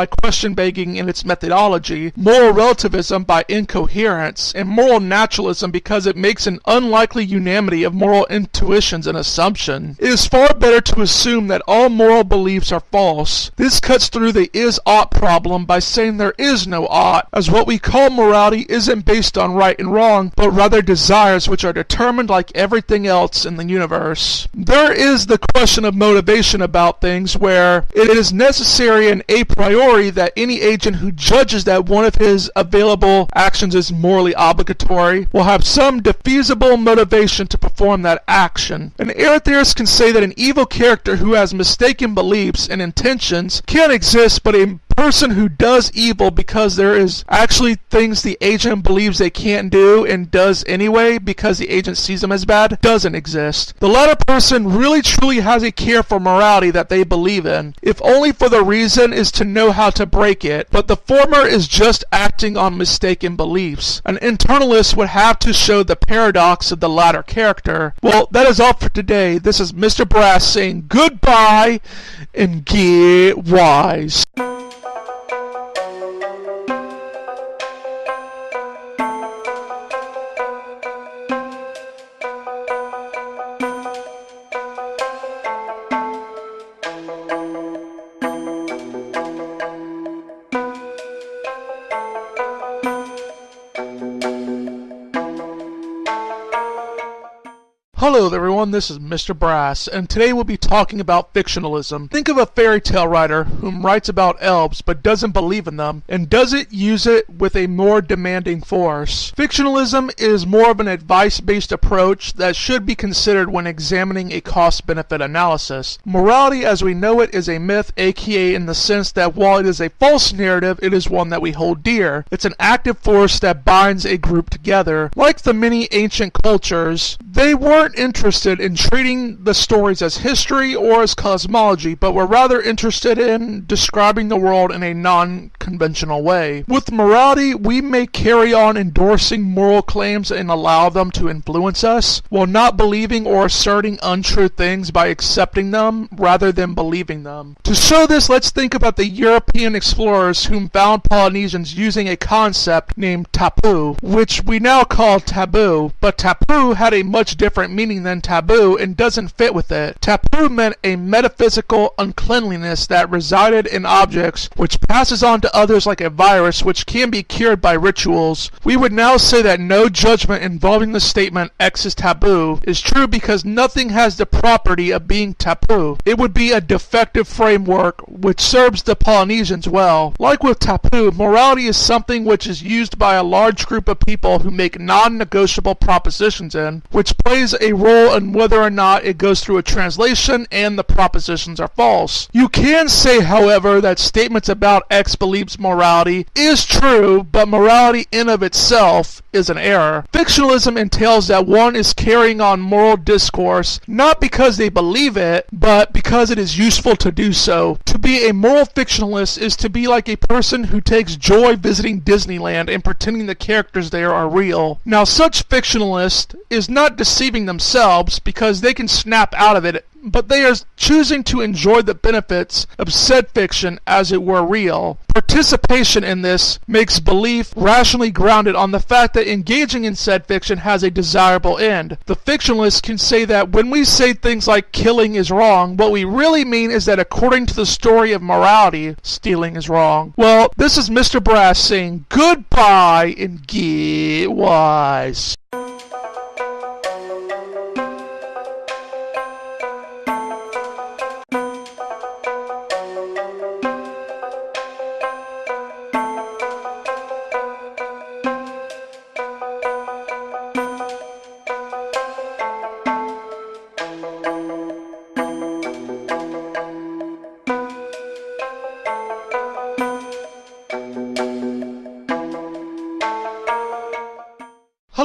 question begging in its methodology, moral relativism by incoherence, and moral naturalism because it makes an unlikely unanimity of moral intuitions and assumption. It is far better to assume that all moral beliefs are false. This cuts through the is-ought problem by saying there is no ought, as what we call morality isn't based on right and wrong, but rather desires which are determined like everything else in the universe. There is the question of motivation about things, where it is necessary and a priori that any agent who judges that one of his available actions is morally obligatory will have some defeasible motivation to perform that action. An error theorist can say that an evil character who has mistaken beliefs and intentions can exist, but a person who does evil because there is actually things the agent believes they can't do and does anyway because the agent sees them as bad doesn't exist. The latter person really truly has a care for morality that they believe in, if only for the reason is to know how to break it, but the former is just acting on mistaken beliefs. An internalist would have to show the paradox of the latter character. Well, that is all for today. This is Mr. Brass saying goodbye and get wise. Hello everyone, this is Mr. Brass, and today we'll be talking about fictionalism. Think of a fairy tale writer whom writes about elves but doesn't believe in them, and doesn't use it with a more demanding force. Fictionalism is more of an advice-based approach that should be considered when examining a cost-benefit analysis. Morality as we know it is a myth, aka in the sense that while it is a false narrative, it is one that we hold dear. It's an active force that binds a group together. Like the many ancient cultures, they weren't interested in treating the stories as history or as cosmology, but were rather interested in describing the world in a non-conventional way. With morality, we may carry on endorsing moral claims and allow them to influence us, while not believing or asserting untrue things by accepting them rather than believing them. To show this, let's think about the European explorers whom found Polynesians using a concept named tapu, which we now call taboo, but tapu had a much different meaning than taboo and doesn't fit with it. Taboo meant a metaphysical uncleanliness that resided in objects which passes on to others like a virus which can be cured by rituals. We would now say that no judgment involving the statement X is taboo is true because nothing has the property of being taboo. It would be a defective framework which serves the Polynesians well. Like with taboo, morality is something which is used by a large group of people who make non-negotiable propositions in, which plays a role in whether or not it goes through a translation and the propositions are false. You can say, however, that statements about X believes morality is true, but morality in of itself is an error. Fictionalism entails that one is carrying on moral discourse not because they believe it, but because it is useful to do so. To be a moral fictionalist is to be like a person who takes joy visiting Disneyland and pretending the characters there are real. Now, such fictionalist is not deceiving themselves because they can snap out of it, but they are choosing to enjoy the benefits of said fiction as it were real. Participation in this makes belief rationally grounded on the fact that engaging in said fiction has a desirable end. The fictionalist can say that when we say things like killing is wrong, what we really mean is that according to the story of morality, stealing is wrong. Well, this is Mr. Brass saying goodbye and get wise.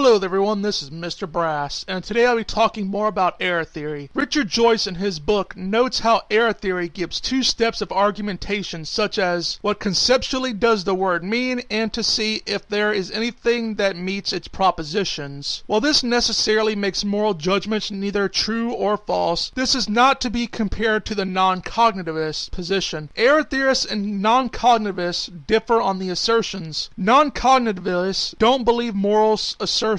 Hello everyone, this is Mr. Brass, and today I'll be talking more about error theory. Richard Joyce in his book notes how error theory gives two steps of argumentation, such as what conceptually does the word mean and to see if there is anything that meets its propositions. While this necessarily makes moral judgments neither true or false, this is not to be compared to the non-cognitivist position. Error theorists and non-cognitivists differ on the assertions. Non-cognitivists don't believe moral assertions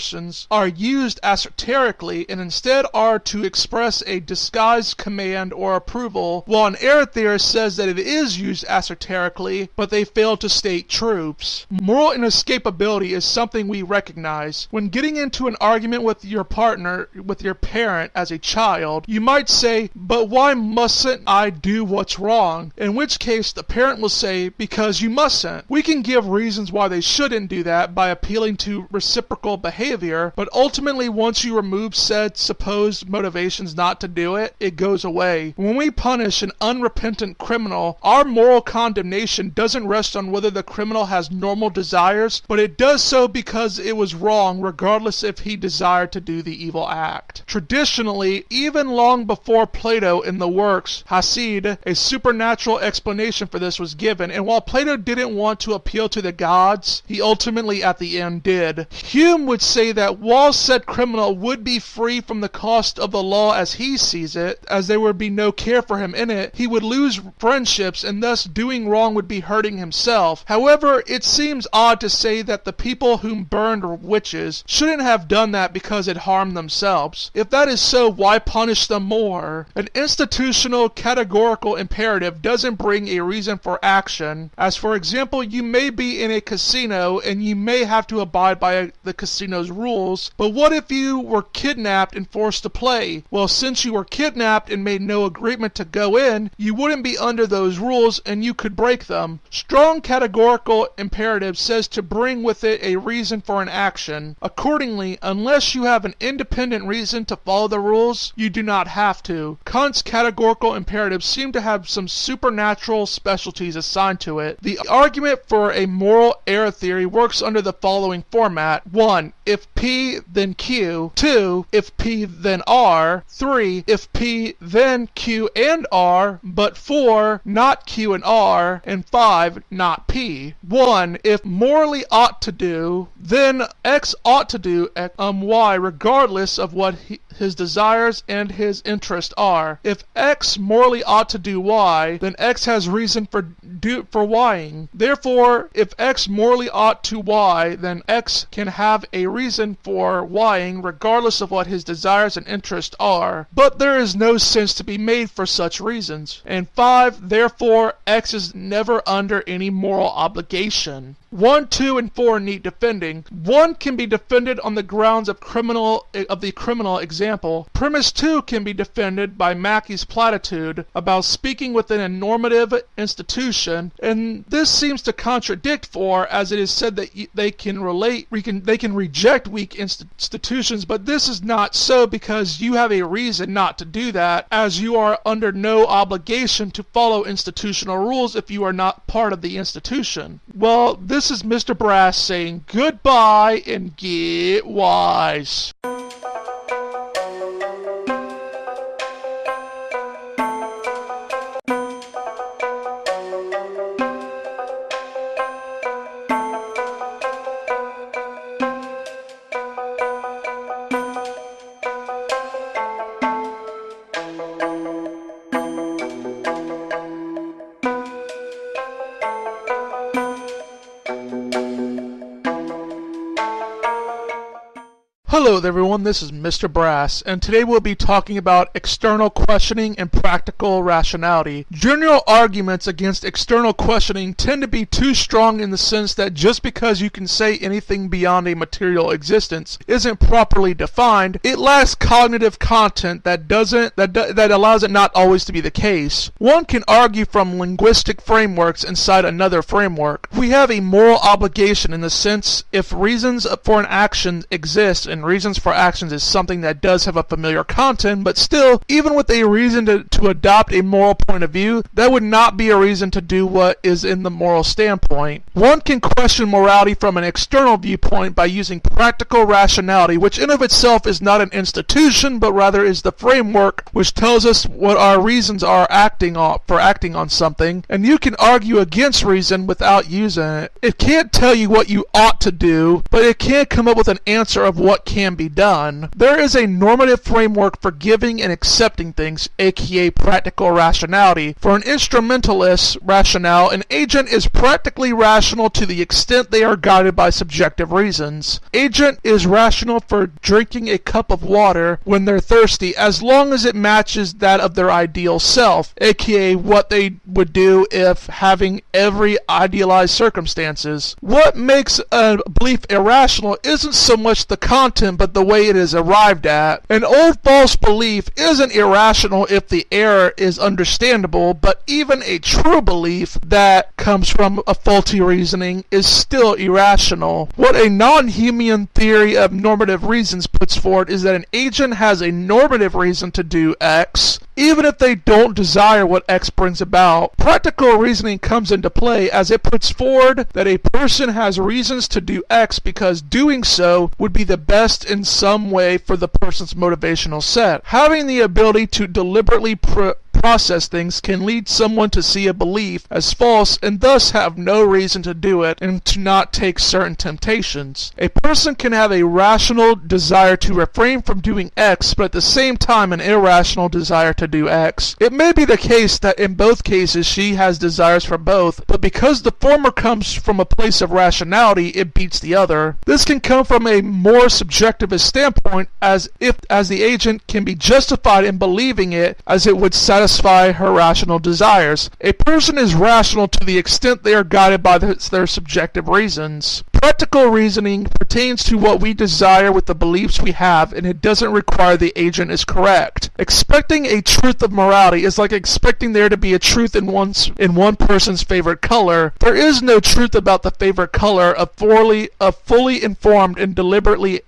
are used esoterically and instead are to express a disguised command or approval, while an error theorist says that it is used esoterically, but they fail to state truths. Moral inescapability is something we recognize. When getting into an argument with your partner, with your parent as a child, you might say, "But why mustn't I do what's wrong?" In which case the parent will say, "Because you mustn't." We can give reasons why they shouldn't do that by appealing to reciprocal behavior, but ultimately once you remove said supposed motivations not to do it, it goes away. When we punish an unrepentant criminal, our moral condemnation doesn't rest on whether the criminal has normal desires, but it does so because it was wrong regardless if he desired to do the evil act. Traditionally, even long before Plato in the works Hasid, a supernatural explanation for this was given, and while Plato didn't want to appeal to the gods, he ultimately at the end did. Hume would say that while said criminal would be free from the cost of the law as he sees it, as there would be no care for him in it, he would lose friendships and thus doing wrong would be hurting himself. However, it seems odd to say that the people whom burned witches shouldn't have done that because it harmed themselves. If that is so, why punish them more? An institutional categorical imperative doesn't bring a reason for action, as for example, you may be in a casino and you may have to abide by the casino's rules, but what if you were kidnapped and forced to play? Well, since you were kidnapped and made no agreement to go in, you wouldn't be under those rules and you could break them. Strong categorical imperative says to bring with it a reason for an action. Accordingly, unless you have an independent reason to follow the rules, you do not have to. Kant's categorical imperatives seem to have some supernatural specialties assigned to it. The argument for a moral error theory works under the following format. 1. If P, then Q. 2. If P, then R. 3. If P, then Q and R, but 4. Not Q and R. And 5. Not P. 1. If morally ought to do, then X ought to do Y regardless of what his desires and his interests are. If X morally ought to do Y, then X has reason for Ying. Therefore, if X morally ought to Y, then X can have a reason for Ying regardless of what his desires and interests are. But there is no sense to be made for such reasons. And 5, therefore, X is never under any moral obligation. 1, 2, and 4 need defending. 1 can be defended on the grounds of the criminal example. Premise 2 can be defended by Mackey's platitude about speaking within a normative institution, and this seems to contradict 4, as it is said that they can reject weak institutions, but this is not so because you have a reason not to do that, as you are under no obligation to follow institutional rules if you are not part of the institution. Well, this is Mr. Brass saying goodbye and get wise. Hello everyone, this is Mr. Brass, and today we'll be talking about external questioning and practical rationality. General arguments against external questioning tend to be too strong in the sense that just because you can say anything beyond a material existence isn't properly defined, it lacks cognitive content that allows it not always to be the case. One can argue from linguistic frameworks inside another framework. We have a moral obligation in the sense if reasons for an action exist and reasons reasons for actions is something that does have a familiar content, but still, even with a reason to adopt a moral point of view, that would not be a reason to do what is in the moral standpoint. One can question morality from an external viewpoint by using practical rationality, which in of itself is not an institution, but rather is the framework which tells us what our reasons are for acting on something, and you can argue against reason without using it. It can't tell you what you ought to do, but it can come up with an answer of what can be done. There is a normative framework for giving and accepting things, aka practical rationality. For an instrumentalist rationale, an agent is practically rational to the extent they are guided by subjective reasons. Agent is rational for drinking a cup of water when they're thirsty, as long as it matches that of their ideal self, aka what they would do if having every idealized circumstances. What makes a belief irrational isn't so much the content, but the way it is arrived at. An old false belief isn't irrational if the error is understandable, but even a true belief that comes from a faulty reasoning is still irrational. What a non-Humean theory of normative reasons puts forward is that an agent has a normative reason to do X, even if they don't desire what X brings about. Practical reasoning comes into play as it puts forward that a person has reasons to do X because doing so would be the best in some way for the person's motivational set. Having the ability to deliberately process things can lead someone to see a belief as false and thus have no reason to do it and to not take certain temptations. A person can have a rational desire to refrain from doing X, but at the same time an irrational desire to do X. It may be the case that in both cases she has desires for both, but because the former comes from a place of rationality, it beats the other. This can come from a more subjectivist standpoint, as the agent can be justified in believing it as it would satisfy her rational desires. A person is rational to the extent they are guided by their subjective reasons. Practical reasoning pertains to what we desire with the beliefs we have, and it doesn't require the agent is correct. Expecting a truth of morality is like expecting there to be a truth in one person's favorite color. There is no truth about the favorite color of fully informed and deliberately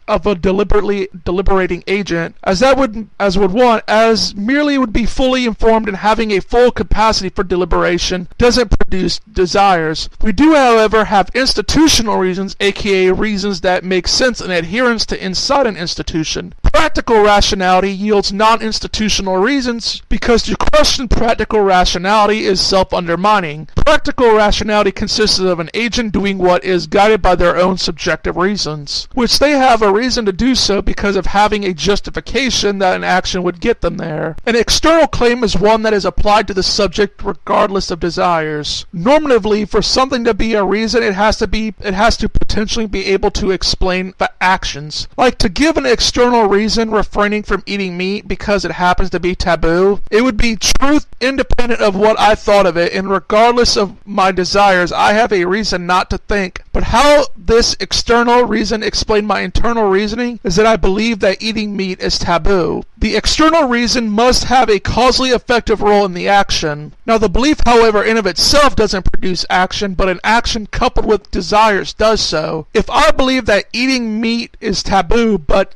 deliberating agent, as merely would be fully informed and having a full capacity for deliberation doesn't produce desires. We do, however, have institutional reasons, aka reasons that make sense in adherence to inside an institution. Practical rationality yields non-institutional reasons because to question practical rationality is self-undermining. Practical rationality consists of an agent doing what is guided by their own subjective reasons, which they have a reason to do so because of having a justification that an action would get them there. An external claim is one that is applied to the subject regardless of desires. Normatively, for something to be a reason, it has to potentially be able to explain the actions. Like to give an external reason refraining from eating meat because it happens to be taboo, it would be truth independent of what I thought of it, and regardless of my desires, I have a reason not to think. But how this external reason explained my internal reasoning is that I believe that eating meat is taboo. The external reason must have a causally effective role in the action. Now the belief, however, in of itself doesn't produce action, but an action coupled with desires does so. If I believe that eating meat is taboo, but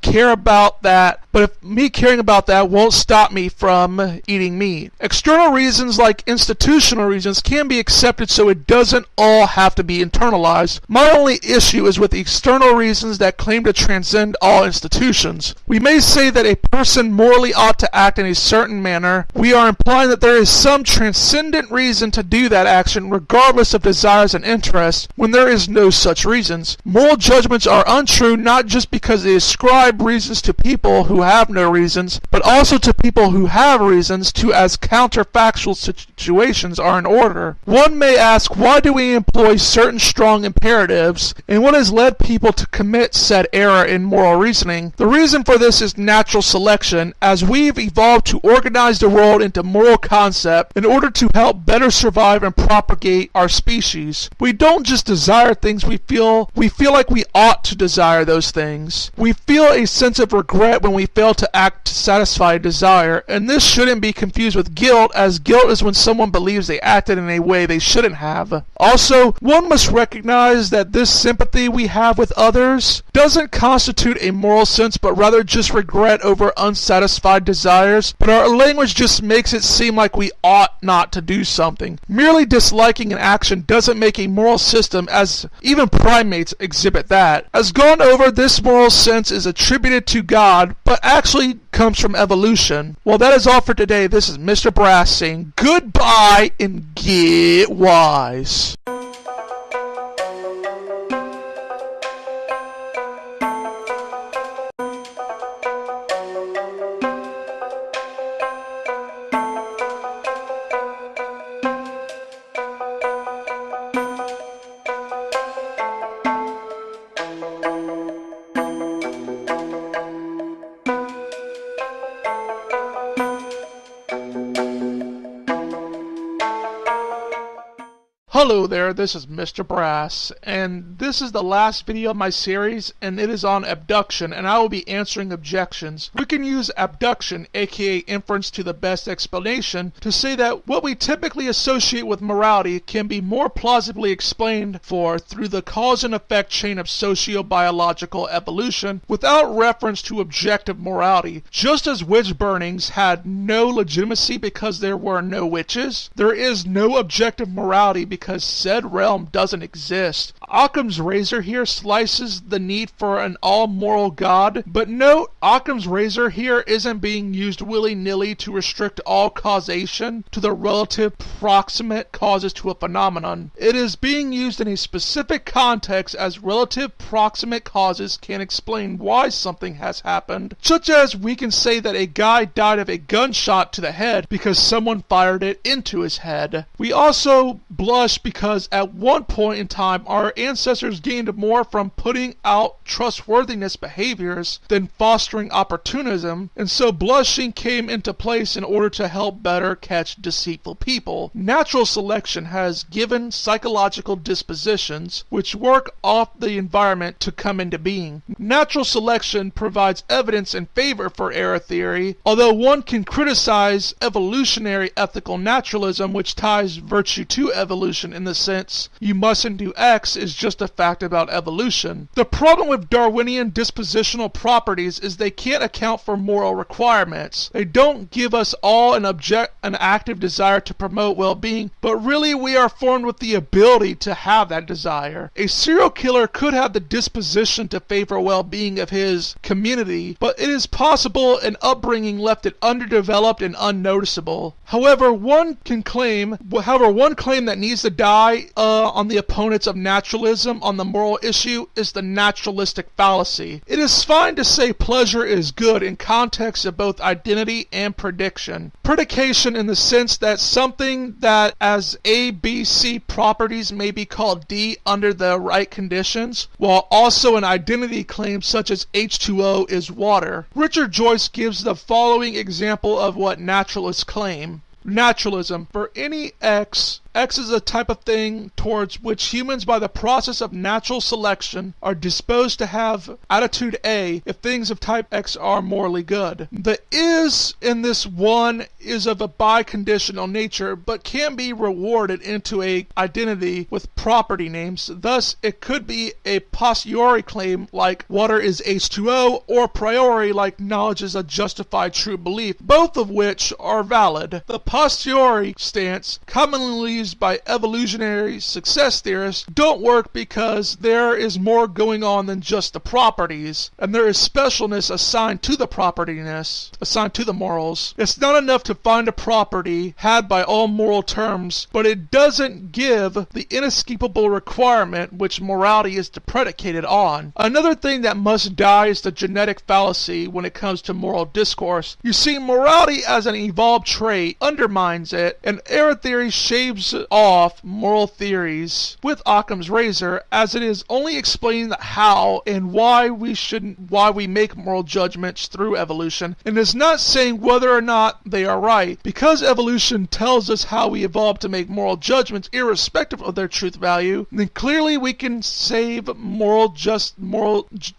if me caring about that won't stop me from eating meat. External reasons like institutional reasons can be accepted, so it doesn't all have to be internalized. My only issue is with the external reasons that claim to transcend all institutions. We may say that a person morally ought to act in a certain manner. We are implying that there is some transcendent reason to do that action regardless of desires and interests, when there is no such reasons. Moral judgments are untrue not just because they ascribe reasons to people who have no reasons, but also to people who have reasons to as counterfactual situations are in order. One may ask, why do we employ certain strong imperatives, and what has led people to commit said error in moral reasoning? The reason for this is natural selection, as we've evolved to organize the world into moral concept in order to help better survive and propagate our species. We don't just desire things, we feel like we ought to desire those things. We feel a sense of regret when we failed to act to satisfy a desire, and this shouldn't be confused with guilt, as guilt is when someone believes they acted in a way they shouldn't have. Also, one must recognize that this sympathy we have with others doesn't constitute a moral sense, but rather just regret over unsatisfied desires, but our language just makes it seem like we ought not to do something. Merely disliking an action doesn't make a moral system, as even primates exhibit that. As gone over, this moral sense is attributed to God, but actually comes from evolution. Well, that is all for today. This is Mr. Brass saying goodbye and get wise. Hello there, this is Mr. Brass, and this is the last video of my series, and it is on abduction, and I will be answering objections. We can use abduction, aka inference to the best explanation, to say that what we typically associate with morality can be more plausibly explained for through the cause and effect chain of socio-biological evolution without reference to objective morality. Just as witch burnings had no legitimacy because there were no witches, there is no objective morality because said realm doesn't exist. Occam's razor here slices the need for an all-moral God, but note, Occam's razor here isn't being used willy-nilly to restrict all causation to the relative proximate causes to a phenomenon. It is being used in a specific context as relative proximate causes can explain why something has happened, such as we can say that a guy died of a gunshot to the head because someone fired it into his head. We also blush because at one point in time our ancestors gained more from putting out trustworthiness behaviors than fostering opportunism, and so blushing came into place in order to help better catch deceitful people. Natural selection has given psychological dispositions which work off the environment to come into being. Natural selection provides evidence in favor for error theory, although one can criticize evolutionary ethical naturalism, which ties virtue to evolution in the sense you mustn't do X is just a fact about evolution. The problem with Darwinian dispositional properties is they can't account for moral requirements. They don't give us all an active desire to promote well-being, but really we are formed with the ability to have that desire. A serial killer could have the disposition to favor well-being of his community, but it is possible an upbringing left it underdeveloped and unnoticeable. However, one claim that needs to die on the opponents of naturalism on the moral issue is the naturalistic fallacy. It is fine to say pleasure is good in context of both identity and prediction. Predication in the sense that something that as A, B, C properties may be called D under the right conditions, while also an identity claim such as H2O is water. Richard Joyce gives the following example of what naturalists claim. Naturalism. For any X is a type of thing towards which humans by the process of natural selection are disposed to have attitude A if things of type X are morally good. The is in this one is of a biconditional nature but can be rewarded into a identity with property names. Thus it could be a posteriori claim like water is H2O, or priori like knowledge is a justified true belief, both of which are valid. The posteriori stance, commonly used by evolutionary success theorists, don't work because there is more going on than just the properties, and there is specialness assigned to the morals. It's not enough to find a property had by all moral terms, but it doesn't give the inescapable requirement which morality is predicated on. Another thing that must die is the genetic fallacy when it comes to moral discourse. You see, morality as an evolved trait undermines it, and error theory shaves starts off moral theories with Occam's razor, as it is only explaining the how and why we make moral judgments through evolution, and is not saying whether or not they are right. Because evolution tells us how we evolved to make moral judgments irrespective of their truth value, then clearly we can save moral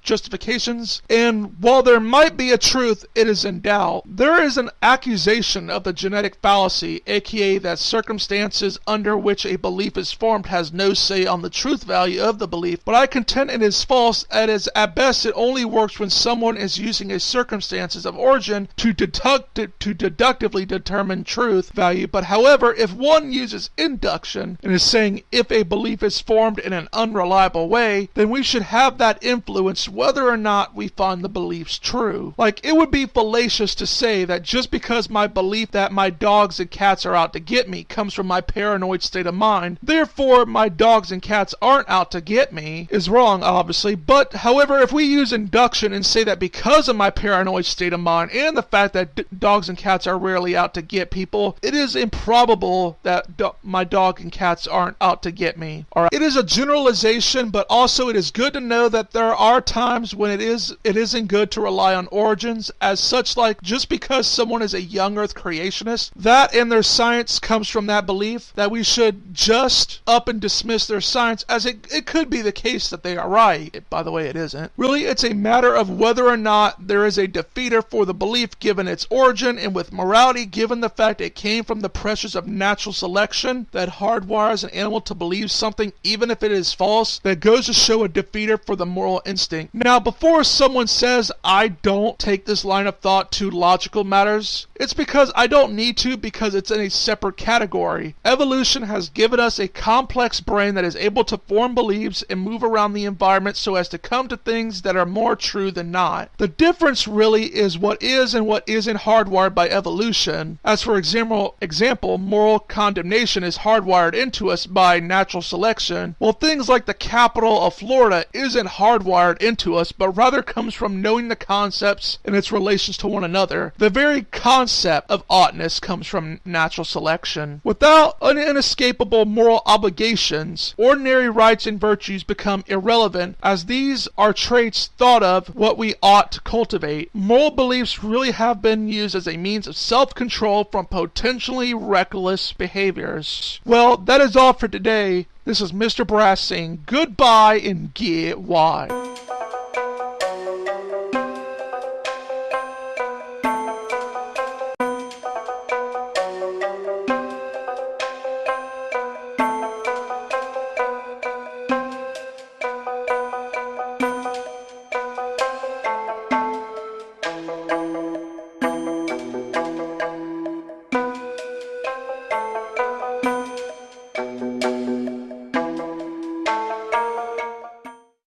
justifications, and while there might be a truth, it is in doubt. There is an accusation of the genetic fallacy, aka that circumstances under which a belief is formed has no say on the truth value of the belief, but I contend it is false, as at best it only works when someone is using a circumstances of origin to deductively determine truth value. But however, if one uses induction and is saying if a belief is formed in an unreliable way, then we should have that influence whether or not we find the beliefs true. Like, it would be fallacious to say that just because my belief that my dogs and cats are out to get me comes from my paranoid state of mind, therefore my dogs and cats aren't out to get me, is wrong, obviously. But however, if we use induction and say that because of my paranoid state of mind and the fact that dogs and cats are rarely out to get people, it is improbable that my dog and cats aren't out to get me. Alright, it is a generalization, but also it is good to know that there are times when it isn't good to rely on origins as such. Like, just because someone is a young earth creationist, that and their science comes from that belief, that we should just up and dismiss their science, as it could be the case that they are right. By the way, it isn't. Really, it's a matter of whether or not there is a defeater for the belief given its origin, and with morality, given the fact it came from the pressures of natural selection that hardwires an animal to believe something even if it is false, that goes to show a defeater for the moral instinct. Now, before someone says I don't take this line of thought to logical matters, it's because I don't need to, because it's in a separate category. Evolution has given us a complex brain that is able to form beliefs and move around the environment so as to come to things that are more true than not. The difference really is what is and what isn't hardwired by evolution. As for example, moral condemnation is hardwired into us by natural selection, while things like the capital of Florida isn't hardwired into us, but rather comes from knowing the concepts and its relations to one another. The very concept of oughtness comes from natural selection. Without inescapable moral obligations, ordinary rights and virtues become irrelevant, as these are traits thought of what we ought to cultivate. Moral beliefs really have been used as a means of self-control from potentially reckless behaviors. Well, that is all for today. This is Mr. Brass saying goodbye and get wise.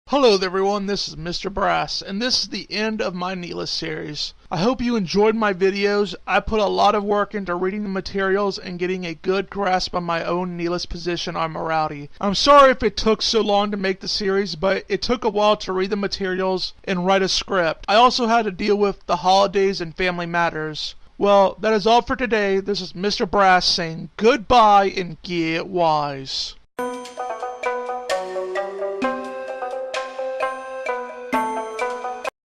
Hello there everyone, this is Mr. Brass, and this is the end of my Nihilist series. I hope you enjoyed my videos. I put a lot of work into reading the materials and getting a good grasp on my own Nihilist position on morality. I'm sorry if it took so long to make the series, but it took a while to read the materials and write a script. I also had to deal with the holidays and family matters. Well, that is all for today. This is Mr. Brass saying goodbye and get wise.